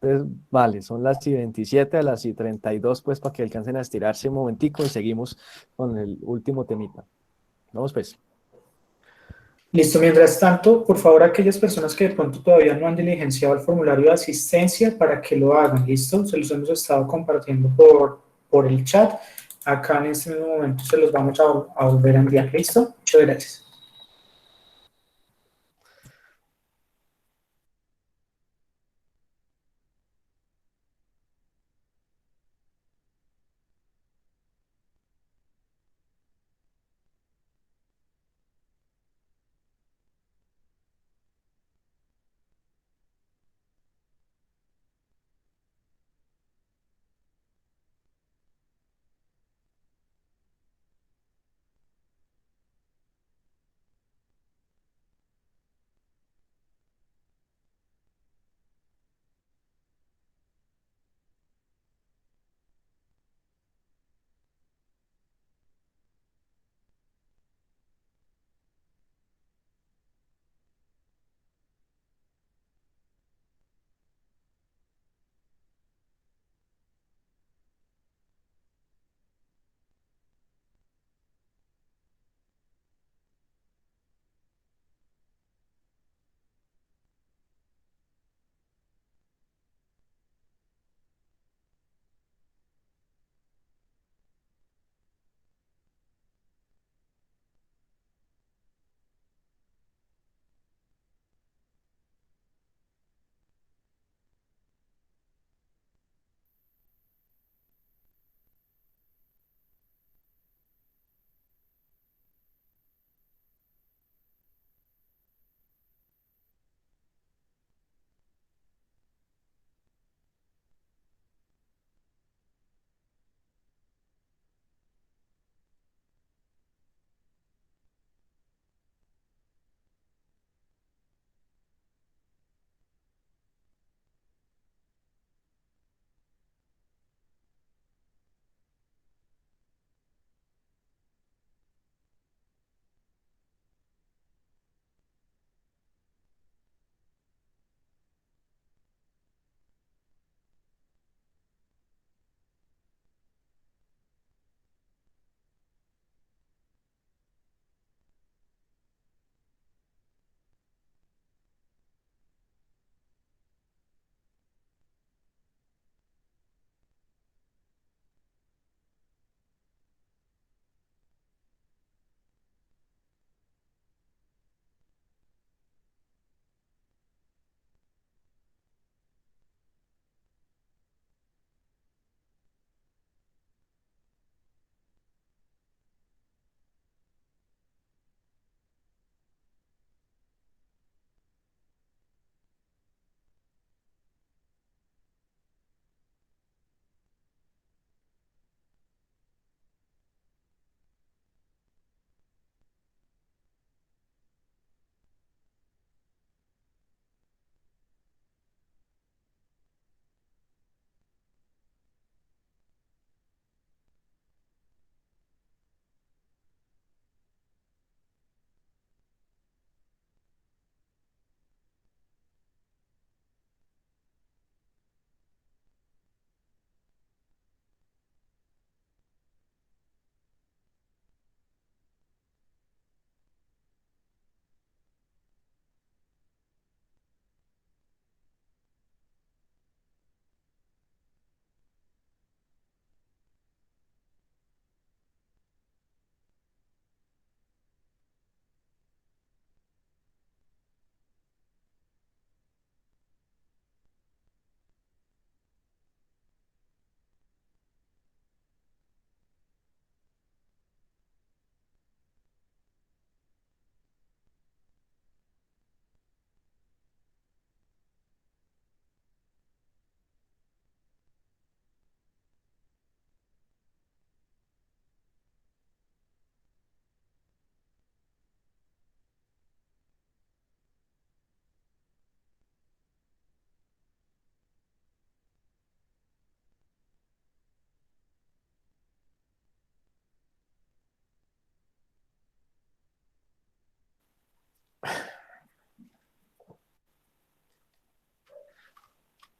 Entonces, vale, son las y 27 a las y 32, pues para que alcancen a estirarse un momentico y seguimos con el último temita. Vamos pues. Listo, mientras tanto, por favor, aquellas personas que de pronto todavía no han diligenciado el formulario de asistencia para que lo hagan, ¿listo? Se los hemos estado compartiendo por el chat. Acá en este mismo momento se los vamos a volver a enviar, ¿listo? Muchas gracias.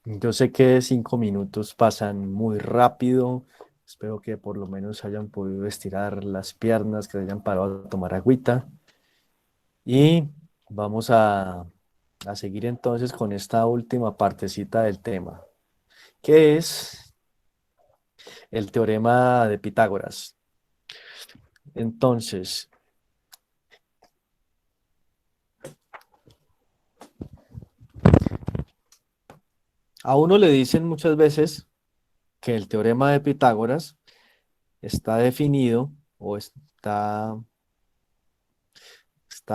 Yo sé que 5 minutos pasan muy rápido. Espero que por lo menos hayan podido estirar las piernas, que hayan parado a tomar agüita. Y vamos a seguir entonces con esta última partecita del tema, que es el teorema de Pitágoras. Entonces, a uno le dicen muchas veces que el teorema de Pitágoras está definido o está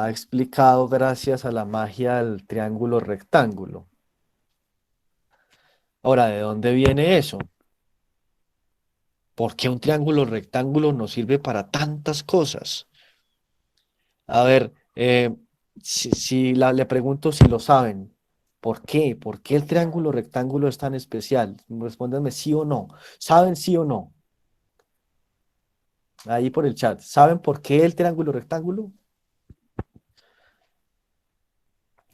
explicado gracias a la magia del triángulo rectángulo. Ahora, ¿de dónde viene eso? ¿Por qué un triángulo rectángulo nos sirve para tantas cosas? A ver, le pregunto si lo saben. ¿Por qué? ¿Por qué el triángulo rectángulo es tan especial? Respóndanme sí o no. ¿Saben sí o no? Ahí por el chat. ¿Saben por qué el triángulo rectángulo?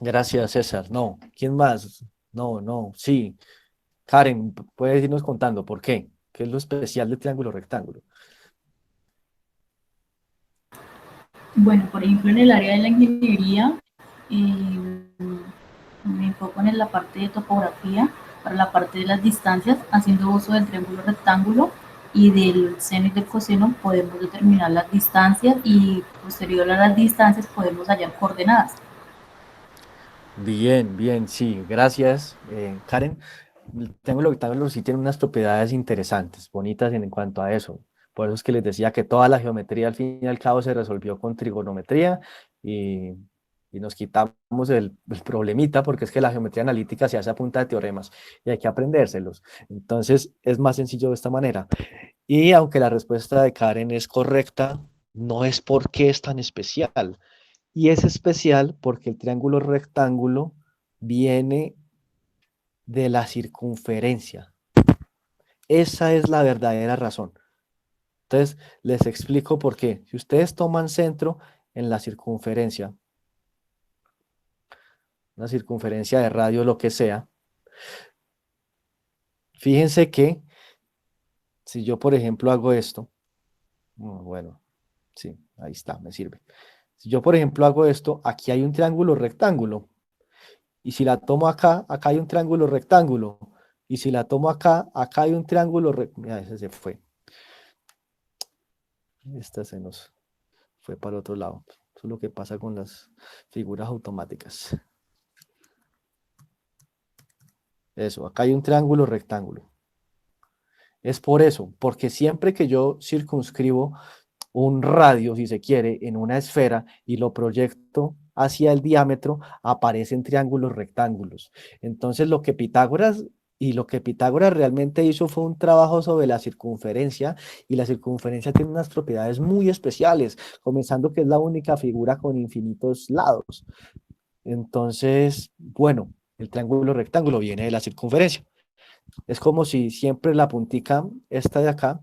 Gracias, César. No. ¿Quién más? No, no, sí. Karen, puedes irnos contando por qué. ¿Qué es lo especial del triángulo rectángulo? Bueno, por ejemplo, en el área de la ingeniería, me enfoco en la parte de topografía, para la parte de las distancias, haciendo uso del triángulo rectángulo y del seno y del coseno podemos determinar las distancias y posterior a las distancias podemos hallar coordenadas. Bien, bien, sí, gracias, Karen. Tengo lo que también sí tiene unas propiedades interesantes, bonitas en cuanto a eso. Por eso es que les decía que toda la geometría al fin y al cabo se resolvió con trigonometría y, y nos quitamos el problemita porque es que la geometría analítica se hace a punta de teoremas y hay que aprendérselos. Entonces es más sencillo de esta manera. Y aunque la respuesta de Karen es correcta, no es porque es tan especial. Y es especial porque el triángulo rectángulo viene de la circunferencia. Esa es la verdadera razón. Entonces, les explico por qué. Si ustedes toman centro en la circunferencia, una circunferencia de radio, lo que sea, fíjense que si yo, por ejemplo, hago esto, bueno, sí, ahí está, me sirve. Si yo, por ejemplo, hago esto, aquí hay un triángulo rectángulo. Y si la tomo acá, acá hay un triángulo rectángulo. Y si la tomo acá, acá hay un triángulo rectángulo. Mira, ese se fue. Esta se nos fue para otro lado. Eso es lo que pasa con las figuras automáticas. Eso, acá hay un triángulo rectángulo. Es por eso, porque siempre que yo circunscribo un radio, si se quiere, en una esfera y lo proyecto hacia el diámetro, aparecen triángulos rectángulos. Entonces, lo que Pitágoras realmente hizo fue un trabajo sobre la circunferencia, y la circunferencia tiene unas propiedades muy especiales, comenzando que es la única figura con infinitos lados. Entonces, bueno, el triángulo rectángulo viene de la circunferencia. Es como si siempre la puntica, esta de acá,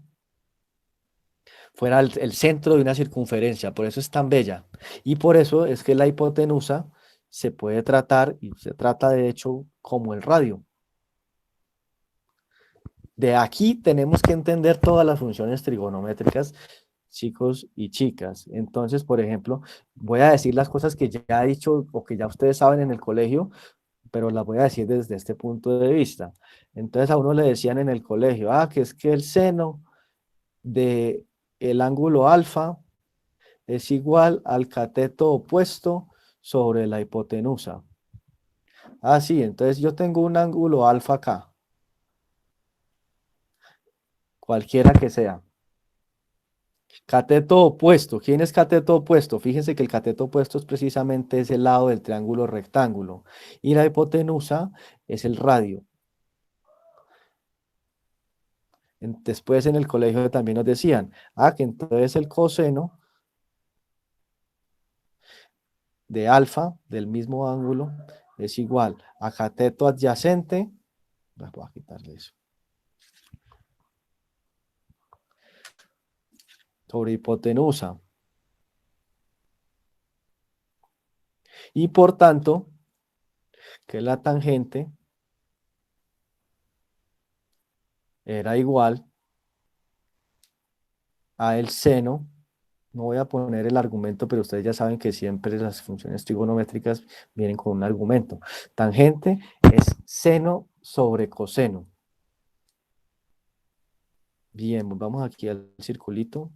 fuera el centro de una circunferencia, por eso es tan bella. Y por eso es que la hipotenusa se puede tratar, y se trata de hecho como el radio. De aquí tenemos que entender todas las funciones trigonométricas, chicos y chicas. Entonces, por ejemplo, voy a decir las cosas que ya he dicho o que ya ustedes saben en el colegio, pero las voy a decir desde este punto de vista. Entonces a uno le decían en el colegio, que es que el seno de el ángulo alfa es igual al cateto opuesto sobre la hipotenusa. Sí, entonces yo tengo un ángulo alfa acá, cualquiera que sea. Cateto opuesto, ¿quién es cateto opuesto? Fíjense que el cateto opuesto es precisamente ese lado del triángulo rectángulo y la hipotenusa es el radio. Después en el colegio también nos decían, que entonces el coseno de alfa del mismo ángulo es igual a cateto adyacente. Voy a quitarle eso. Sobre hipotenusa. Y por tanto, que la tangente era igual a el seno. No voy a poner el argumento, pero ustedes ya saben que siempre las funciones trigonométricas vienen con un argumento. Tangente es seno sobre coseno. Bien, vamos aquí al circulito.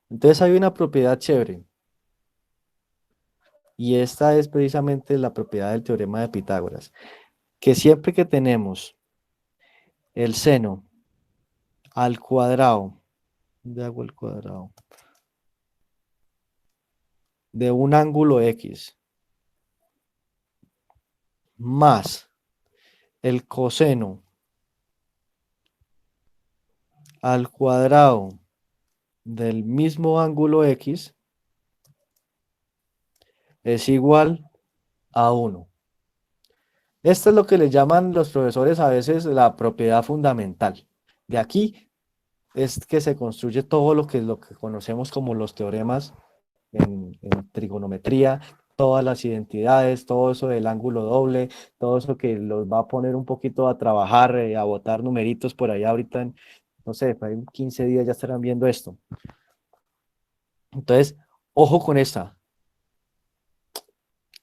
Entonces hay una propiedad chévere. Y esta es precisamente la propiedad del teorema de Pitágoras. Que siempre que tenemos el seno al cuadrado, ¿dónde hago el cuadrado? De un ángulo X más el coseno al cuadrado del mismo ángulo X es igual a 1. Esto es lo que le llaman los profesores a veces la propiedad fundamental. De aquí es que se construye todo lo que conocemos como los teoremas en trigonometría, todas las identidades, todo eso del ángulo doble, todo eso que los va a poner un poquito a trabajar, a botar numeritos por allá ahorita, no sé, por ahí en 15 días ya estarán viendo esto. Entonces, ojo con esta.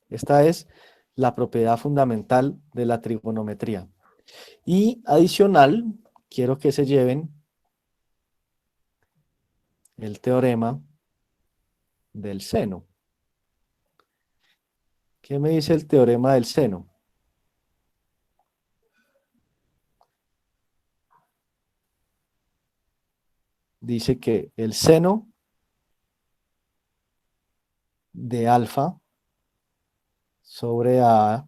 Esta es la propiedad fundamental de la trigonometría. Y adicional, quiero que se lleven el teorema del seno. ¿Qué me dice el teorema del seno? Dice que el seno de alfa sobre A,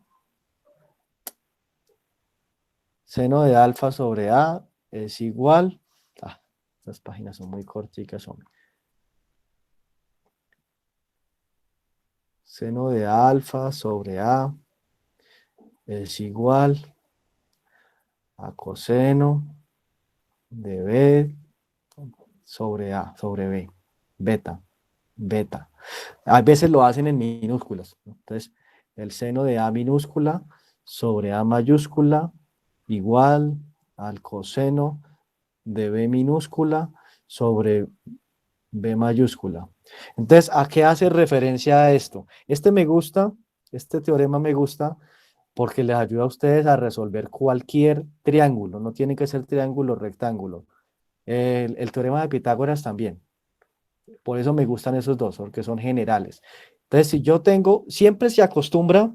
seno de alfa sobre A es igual, estas páginas son muy corticas, hombre. Seno de alfa sobre A es igual a coseno de B sobre A, sobre B, beta. A veces lo hacen en minúsculas, ¿no? Entonces, el seno de A minúscula sobre A mayúscula igual al coseno de B minúscula sobre B mayúscula. Entonces, ¿a qué hace referencia a esto? Este teorema me gusta porque les ayuda a ustedes a resolver cualquier triángulo, no tiene que ser triángulo o rectángulo. El teorema de Pitágoras también. Por eso me gustan esos dos, porque son generales. Entonces, si yo tengo, siempre se acostumbra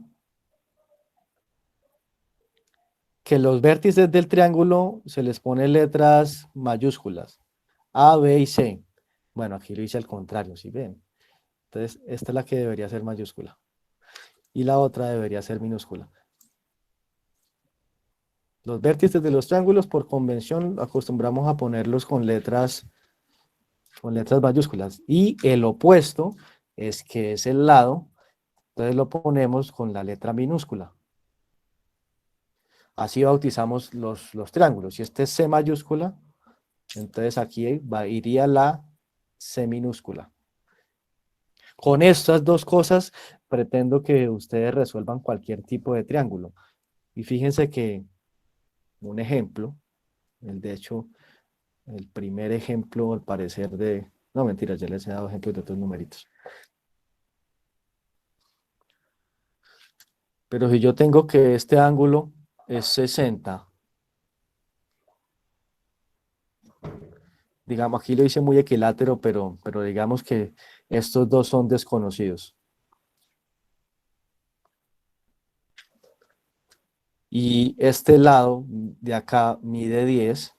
que los vértices del triángulo se les pone letras mayúsculas, A, B y C. Bueno, aquí lo hice al contrario, ¿sí ven? Entonces, esta es la que debería ser mayúscula. Y la otra debería ser minúscula. Los vértices de los triángulos, por convención, acostumbramos a ponerlos con letras mayúsculas. Y el opuesto es que es el lado, entonces lo ponemos con la letra minúscula. Así bautizamos los triángulos. Si este es C mayúscula, entonces aquí iría la C minúscula. Con estas dos cosas pretendo que ustedes resuelvan cualquier tipo de triángulo. Y fíjense que un ejemplo, de hecho, el primer ejemplo al parecer de... No, mentira, ya les he dado ejemplos de otros numeritos. Pero si yo tengo que este ángulo es 60, digamos, aquí lo hice muy equilátero, pero digamos que estos dos son desconocidos. Y este lado de acá mide 10.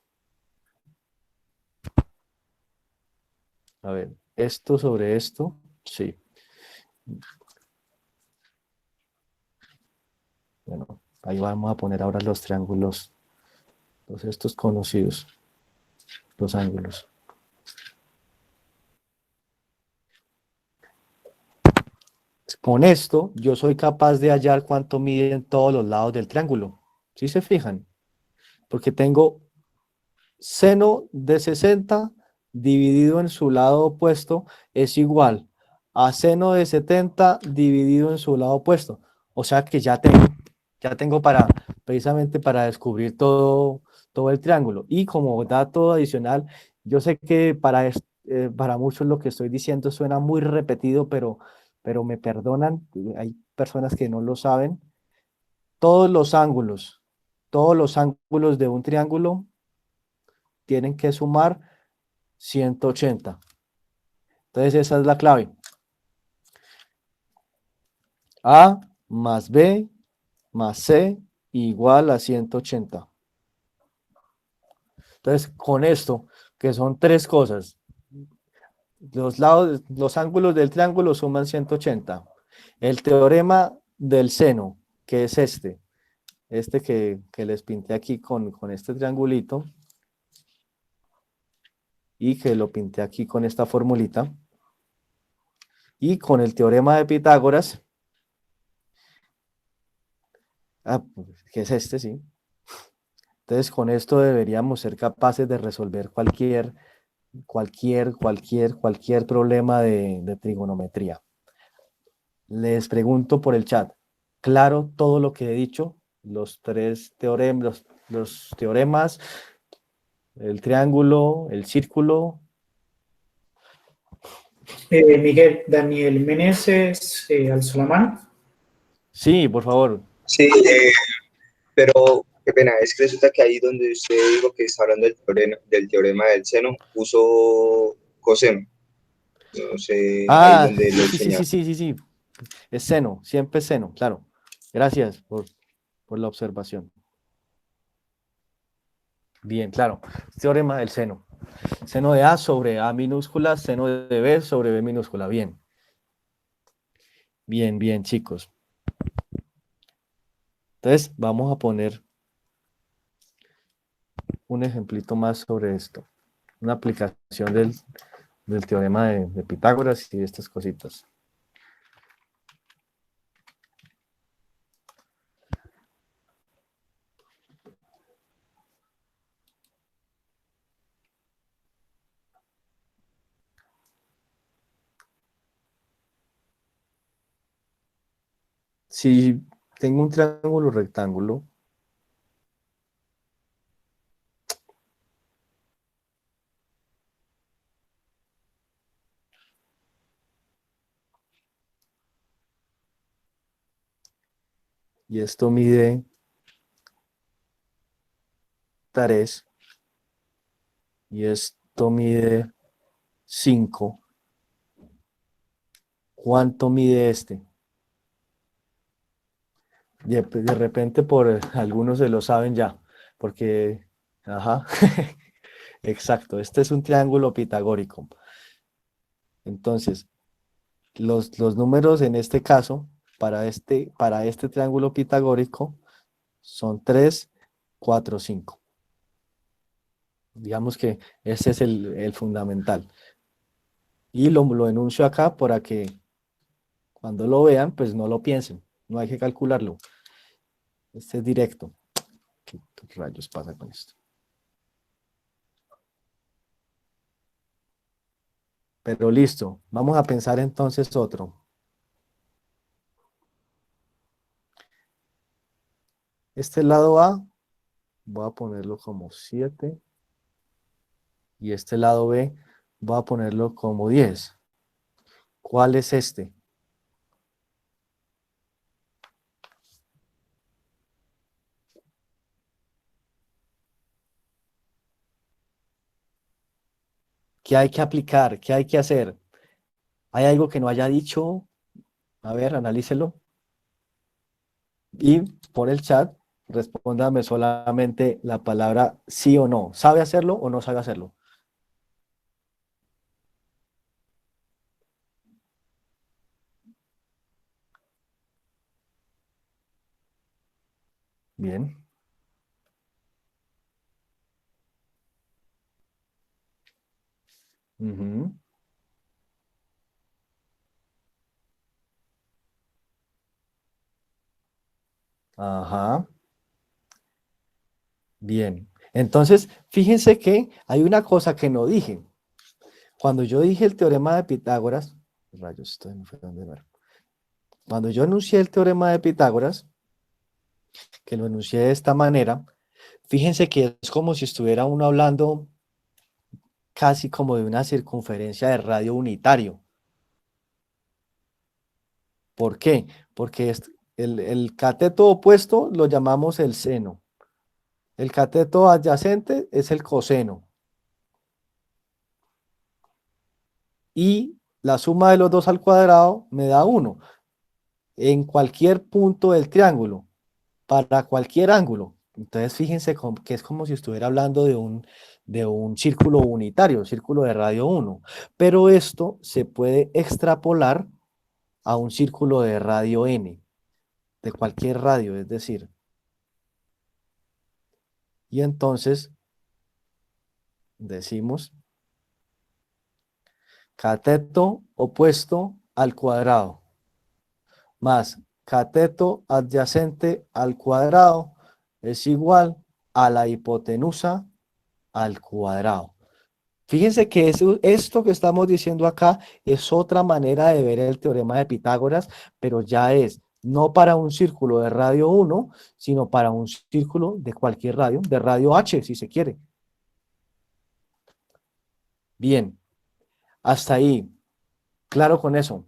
A ver, esto sobre esto, sí. Bueno, ahí vamos a poner ahora los triángulos, todos estos conocidos, los ángulos. Con esto, yo soy capaz de hallar cuánto miden todos los lados del triángulo. ¿Sí se fijan? Porque tengo seno de 60 dividido en su lado opuesto es igual a seno de 70 dividido en su lado opuesto. O sea que ya tengo para, precisamente para descubrir todo el triángulo. Y como dato adicional, yo sé que para muchos lo que estoy diciendo suena muy repetido, pero me perdonan, hay personas que no lo saben. Todos todos los ángulos de un triángulo tienen que sumar 180. Entonces esa es la clave. A más B más C igual a 180. Entonces con esto, que son tres cosas, los ángulos del triángulo suman 180. El teorema del seno, que es este que les pinté aquí con este triangulito, y que lo pinté aquí con esta formulita, y con el teorema de Pitágoras, que es este, sí. Entonces, con esto deberíamos ser capaces de resolver cualquier problema de trigonometría. Les pregunto por el chat, ¿claro todo lo que he dicho? Los tres teoremas, los teoremas, el triángulo, el círculo. Miguel, Daniel Meneses, alzó la mano. Sí, por favor. Sí, pero qué pena, es que resulta que ahí donde usted dijo que está hablando del teorema del seno, puso coseno. No sé, ahí Ah, donde lo enseñaba. sí. Es seno, siempre es seno, claro. Gracias por la observación. Bien, claro. Teorema del seno. Seno de A sobre A minúscula, seno de B sobre B minúscula. Bien. Bien, chicos. Entonces, vamos a poner un ejemplito más sobre esto. Una aplicación del teorema de Pitágoras y estas cositas. Si tengo un triángulo rectángulo, y esto mide 3 y esto mide 5, ¿cuánto mide este? De repente algunos se lo saben ya, porque, ajá, exacto, este es un triángulo pitagórico. Entonces, los números en este caso, para este triángulo pitagórico, son 3, 4, 5. Digamos que ese es el fundamental. Y lo enuncio acá para que cuando lo vean, pues no lo piensen, no hay que calcularlo. Este es directo. ¿Qué rayos pasa con esto? Pero listo, vamos a pensar entonces otro. Este lado A, voy a ponerlo como 7. Y este lado B, voy a ponerlo como 10. ¿Cuál es este? ¿Qué hay que aplicar? ¿Qué hay que hacer? ¿Hay algo que no haya dicho? A ver, analícelo. Y por el chat, respóndame solamente la palabra sí o no. ¿Sabe hacerlo o no sabe hacerlo? Bien. Ujú. Ajá. Bien. Entonces, fíjense que hay una cosa que no dije. Cuando yo dije el teorema de Pitágoras, rayos, esto no fue donde ver. Cuando yo enuncié el teorema de Pitágoras, que lo enuncié de esta manera, fíjense que es como si estuviera uno hablando casi como de una circunferencia de radio unitario. ¿Por qué? Porque el cateto opuesto lo llamamos el seno. El cateto adyacente es el coseno. Y la suma de los dos al cuadrado me da 1. En cualquier punto del triángulo, para cualquier ángulo. Entonces fíjense que es como si estuviera hablando de un círculo unitario, círculo de radio 1. Pero esto se puede extrapolar a un círculo de radio n, de cualquier radio, es decir. Y entonces decimos cateto opuesto al cuadrado más cateto adyacente al cuadrado es igual a la hipotenusa al cuadrado. Fíjense que esto que estamos diciendo acá es otra manera de ver el teorema de Pitágoras, pero ya es no para un círculo de radio 1, sino para un círculo de cualquier radio, de radio H, si se quiere. Bien, hasta ahí. Claro con eso.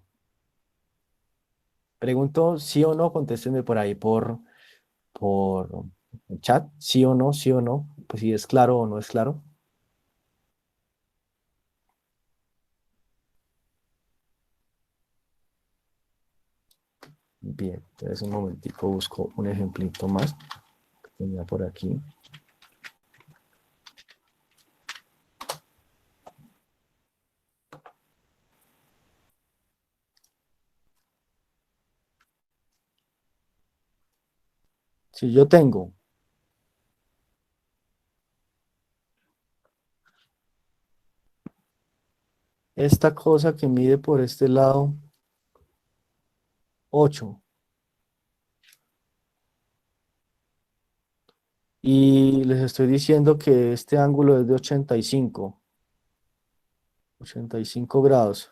Pregunto sí o no, contéstenme por ahí por el chat, sí o no, pues si es claro o no es claro. Bien, entonces un momentico busco un ejemplito más que tenía por aquí. Si yo tengo esta cosa que mide por este lado 8 y les estoy diciendo que este ángulo es de 85 grados.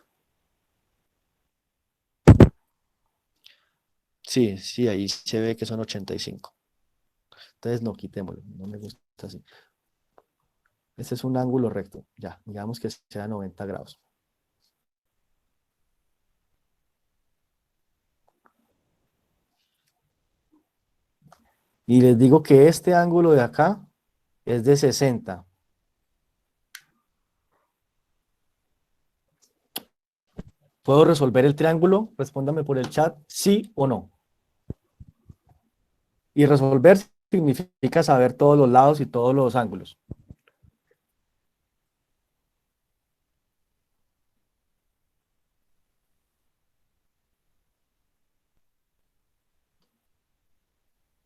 Sí, sí, ahí se ve que son 85. Entonces no, quitémoslo, no me gusta así. Este es un ángulo recto, ya, digamos que sea 90 grados. Y les digo que este ángulo de acá es de 60. ¿Puedo resolver el triángulo? Respóndame por el chat, sí o no. Y resolver significa saber todos los lados y todos los ángulos.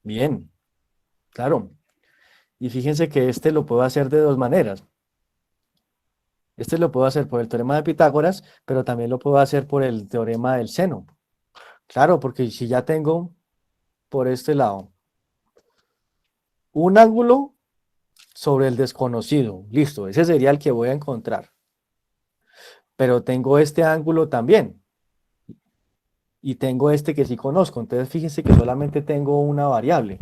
Bien, claro. Y fíjense que este lo puedo hacer de dos maneras. Este lo puedo hacer por el teorema de Pitágoras, pero también lo puedo hacer por el teorema del seno. Claro, porque si ya tengo por este lado un ángulo sobre el desconocido, listo, ese sería el que voy a encontrar. Pero tengo este ángulo también. Y tengo este que sí conozco. Entonces fíjense que solamente tengo una variable.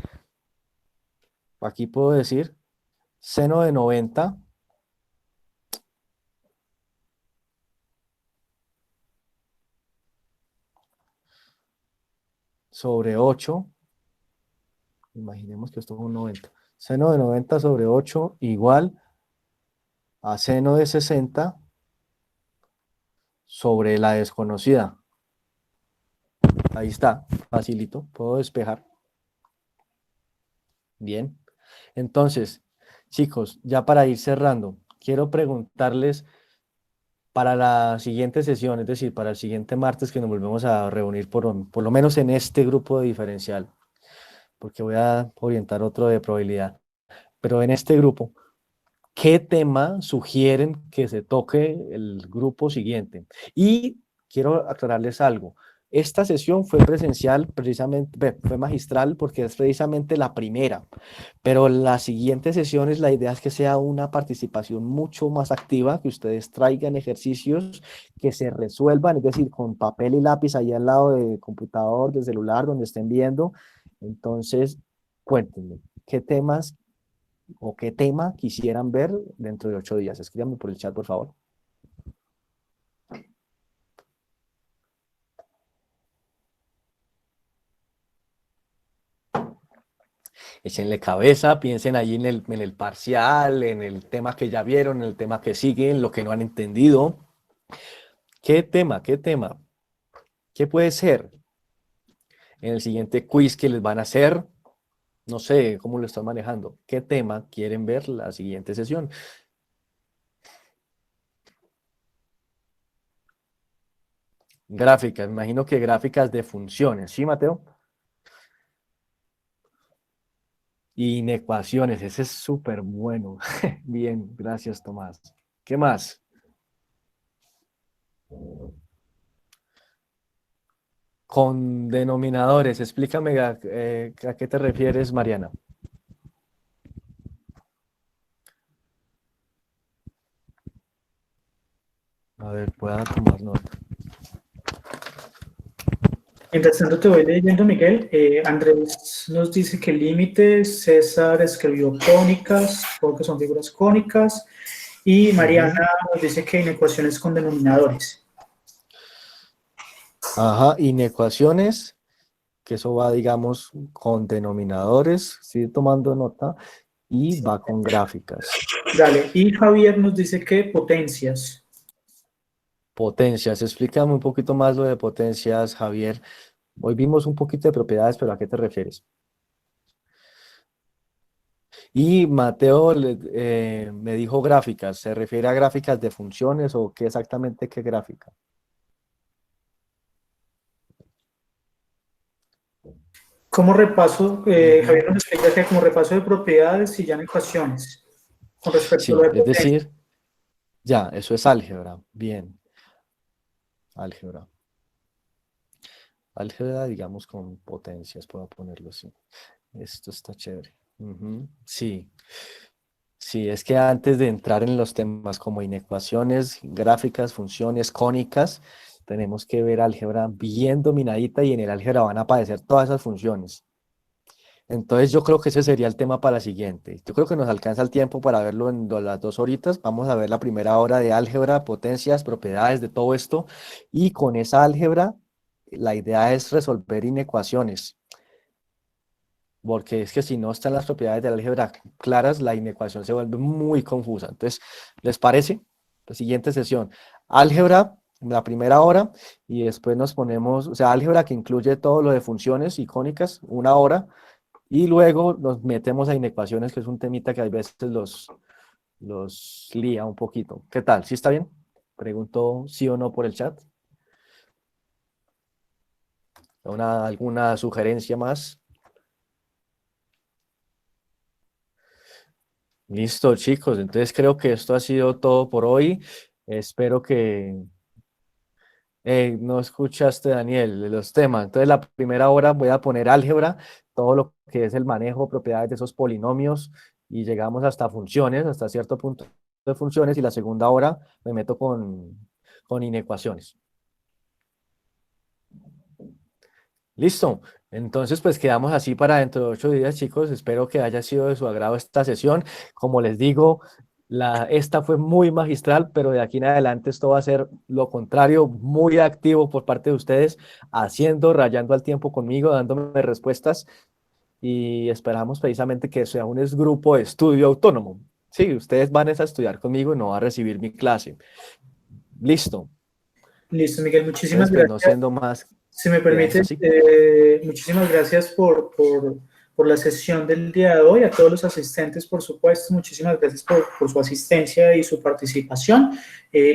Aquí puedo decir seno de 90 sobre 8. Imaginemos que esto es un 90. Seno de 90 sobre 8 igual a seno de 60 sobre la desconocida. Ahí está, facilito, puedo despejar. Bien, entonces, chicos, ya para ir cerrando, quiero preguntarles para la siguiente sesión, es decir, para el siguiente martes que nos volvemos a reunir por lo menos en este grupo de diferencial, porque voy a orientar otro de probabilidad, pero en este grupo, ¿qué tema sugieren que se toque el grupo siguiente? Y quiero aclararles algo. Esta sesión fue presencial, precisamente, fue magistral porque es precisamente la primera, pero las siguientes sesiones la idea es que sea una participación mucho más activa, que ustedes traigan ejercicios que se resuelvan, es decir, con papel y lápiz ahí al lado del computador, del celular, donde estén viendo. Entonces, cuéntenme, ¿qué temas o qué tema quisieran ver dentro de 8 días? Escríbanme por el chat, por favor. Échenle cabeza, piensen ahí en el parcial, en el tema que ya vieron, en el tema que sigue, en lo que no han entendido. ¿Qué tema? ¿Qué tema? ¿Qué puede ser? En el siguiente quiz que les van a hacer, no sé cómo lo están manejando. ¿Qué tema quieren ver la siguiente sesión? Gráficas, me imagino que gráficas de funciones, ¿sí, Mateo? Y inecuaciones, ese es súper bueno. Bien, gracias, Tomás. ¿Qué más? Con denominadores, explícame a qué te refieres, Mariana. A ver, pueda tomar nota. Mientras tanto te voy leyendo, Miguel. Andrés nos dice que límites, César escribió cónicas, creo que son figuras cónicas, y Mariana nos dice que inecuaciones con denominadores. Ajá, inecuaciones, que eso va, digamos, con denominadores, sigue tomando nota, y va con gráficas. Dale, y Javier nos dice que potencias. Potencias, explícame un poquito más lo de potencias, Javier. Hoy vimos un poquito de propiedades, pero ¿a qué te refieres? Y Mateo me dijo gráficas, ¿se refiere a gráficas de funciones o qué exactamente qué gráfica? Como repaso, Javier nos explica que como repaso de propiedades y ya en ecuaciones. Con respecto Sí, a lo de es potencias. decir, ya, eso es álgebra, bien. Álgebra. Álgebra, digamos, con potencias, puedo ponerlo así. Esto está chévere. Sí. Sí, es que antes de entrar en los temas como inecuaciones, gráficas, funciones, cónicas, tenemos que ver álgebra bien dominadita y en el álgebra van a aparecer todas esas funciones. Entonces yo creo que ese sería el tema para la siguiente. Yo creo que nos alcanza el tiempo para verlo en las 2 horitas. Vamos a ver la primera hora de álgebra, potencias, propiedades de todo esto. Y con esa álgebra, la idea es resolver inecuaciones. Porque es que si no están las propiedades de la álgebra claras, la inecuación se vuelve muy confusa. Entonces, ¿les parece? La siguiente sesión, álgebra, la primera hora, y después nos ponemos, o sea, álgebra que incluye todo lo de funciones y cónicas, 1 hora, y luego nos metemos a inecuaciones, que es un temita que a veces los lía un poquito. ¿Qué tal? ¿Sí está bien? Pregunto sí o no por el chat. ¿Alguna sugerencia más? Listo, chicos. Entonces creo que esto ha sido todo por hoy. Espero que... no escuchaste, Daniel, de los temas. Entonces la primera hora voy a poner álgebra, todo lo que es el manejo, propiedades de esos polinomios, y llegamos hasta funciones, hasta cierto punto de funciones, y la segunda hora me meto con inecuaciones. Listo. Entonces, pues quedamos así para dentro de 8 días, chicos. Espero que haya sido de su agrado esta sesión. Como les digo, esta fue muy magistral, pero de aquí en adelante esto va a ser lo contrario, muy activo por parte de ustedes, rayando al tiempo conmigo, dándome respuestas, y esperamos precisamente que sea un grupo de estudio autónomo. Sí, ustedes van a estudiar conmigo y no a recibir mi clase. Listo. Listo, Miguel, muchísimas Entonces, pues, gracias. no siendo más... Si me permite, muchísimas gracias por la sesión del día de hoy. A todos los asistentes, por supuesto, muchísimas gracias por su asistencia y su participación.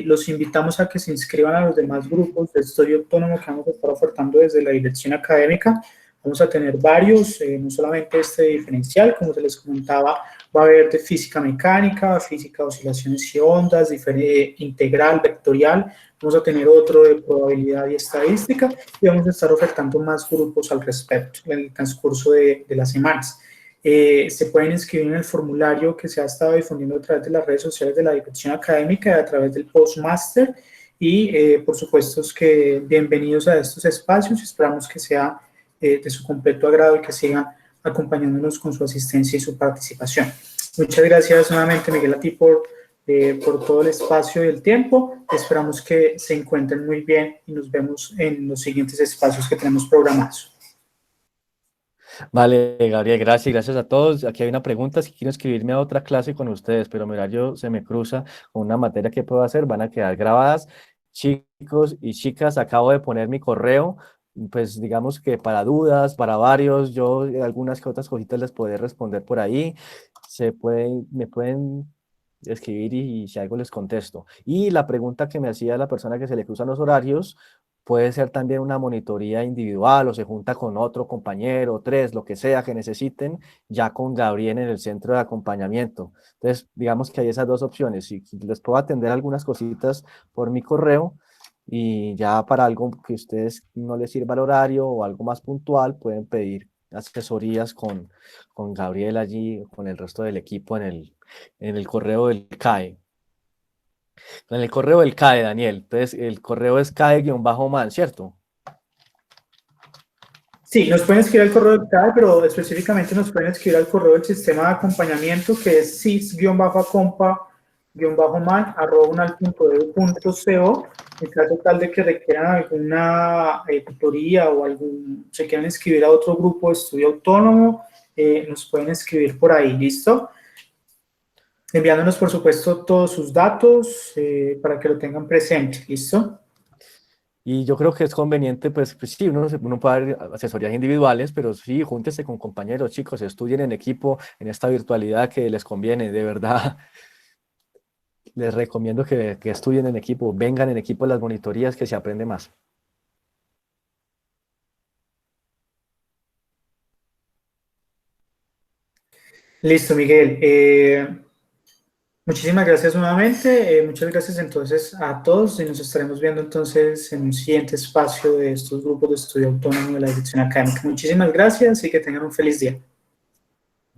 Los invitamos a que se inscriban a los demás grupos de estudio autónomo que vamos a estar ofertando desde la dirección académica Vamos a tener varios, no solamente este diferencial, como se les comentaba, va a haber de física mecánica, física de oscilaciones y ondas, integral, vectorial, vamos a tener otro de probabilidad y estadística, y vamos a estar ofertando más grupos al respecto en el transcurso de las semanas. Se pueden inscribir en el formulario que se ha estado difundiendo a través de las redes sociales de la Dirección Académica y a través del Postmaster, y por supuesto es que bienvenidos a estos espacios, esperamos que sea de su completo agrado y que sigan acompañándonos con su asistencia y su participación. Muchas gracias nuevamente, Miguel, a ti por todo el espacio y el tiempo. Esperamos que se encuentren muy bien y nos vemos en los siguientes espacios que tenemos programados. Vale, Gabriel, gracias a todos. Aquí hay una pregunta, si quiero inscribirme a otra clase con ustedes, pero mi horario se me cruza con una materia que puedo hacer, van a quedar grabadas. Chicos y chicas, acabo de poner mi correo, pues digamos que para dudas, para varios, yo algunas que otras cositas les podré responder por ahí, me pueden escribir y si algo les contesto. Y la pregunta que me hacía la persona que se le cruzan los horarios, puede ser también una monitoría individual o se junta con otro compañero, 3, lo que sea que necesiten, ya con Gabriel en el centro de acompañamiento. Entonces, digamos que hay esas dos opciones. Si les puedo atender algunas cositas por mi correo y ya para algo que a ustedes no les sirva el horario o algo más puntual, pueden pedir asesorías con Gabriel allí, con el resto del equipo en el correo del CAE. En el correo del CAE, Daniel. Entonces, el correo es CAE-man, ¿cierto? Sí, nos pueden escribir al correo del CAE, pero específicamente nos pueden escribir al correo del sistema de acompañamiento, que es cis-acompa-man@unal.edu.co. En caso tal de que requieran alguna tutoría o se quieran inscribir a otro grupo de estudio autónomo, nos pueden escribir por ahí, ¿listo? Enviándonos, por supuesto, todos sus datos para que lo tengan presente, ¿listo? Y yo creo que es conveniente, pues sí, uno puede dar asesorías individuales, pero sí, júntese con compañeros, chicos, estudien en equipo, en esta virtualidad que les conviene, de verdad. Les recomiendo que estudien en equipo, vengan en equipo a las monitorías, que se aprende más. Listo, Miguel. Muchísimas gracias nuevamente. Muchas gracias entonces a todos y nos estaremos viendo entonces en un siguiente espacio de estos grupos de estudio autónomo de la Dirección Académica. Muchísimas gracias y que tengan un feliz día.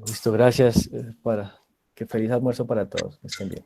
Listo, gracias. Feliz almuerzo para todos. Estén bien.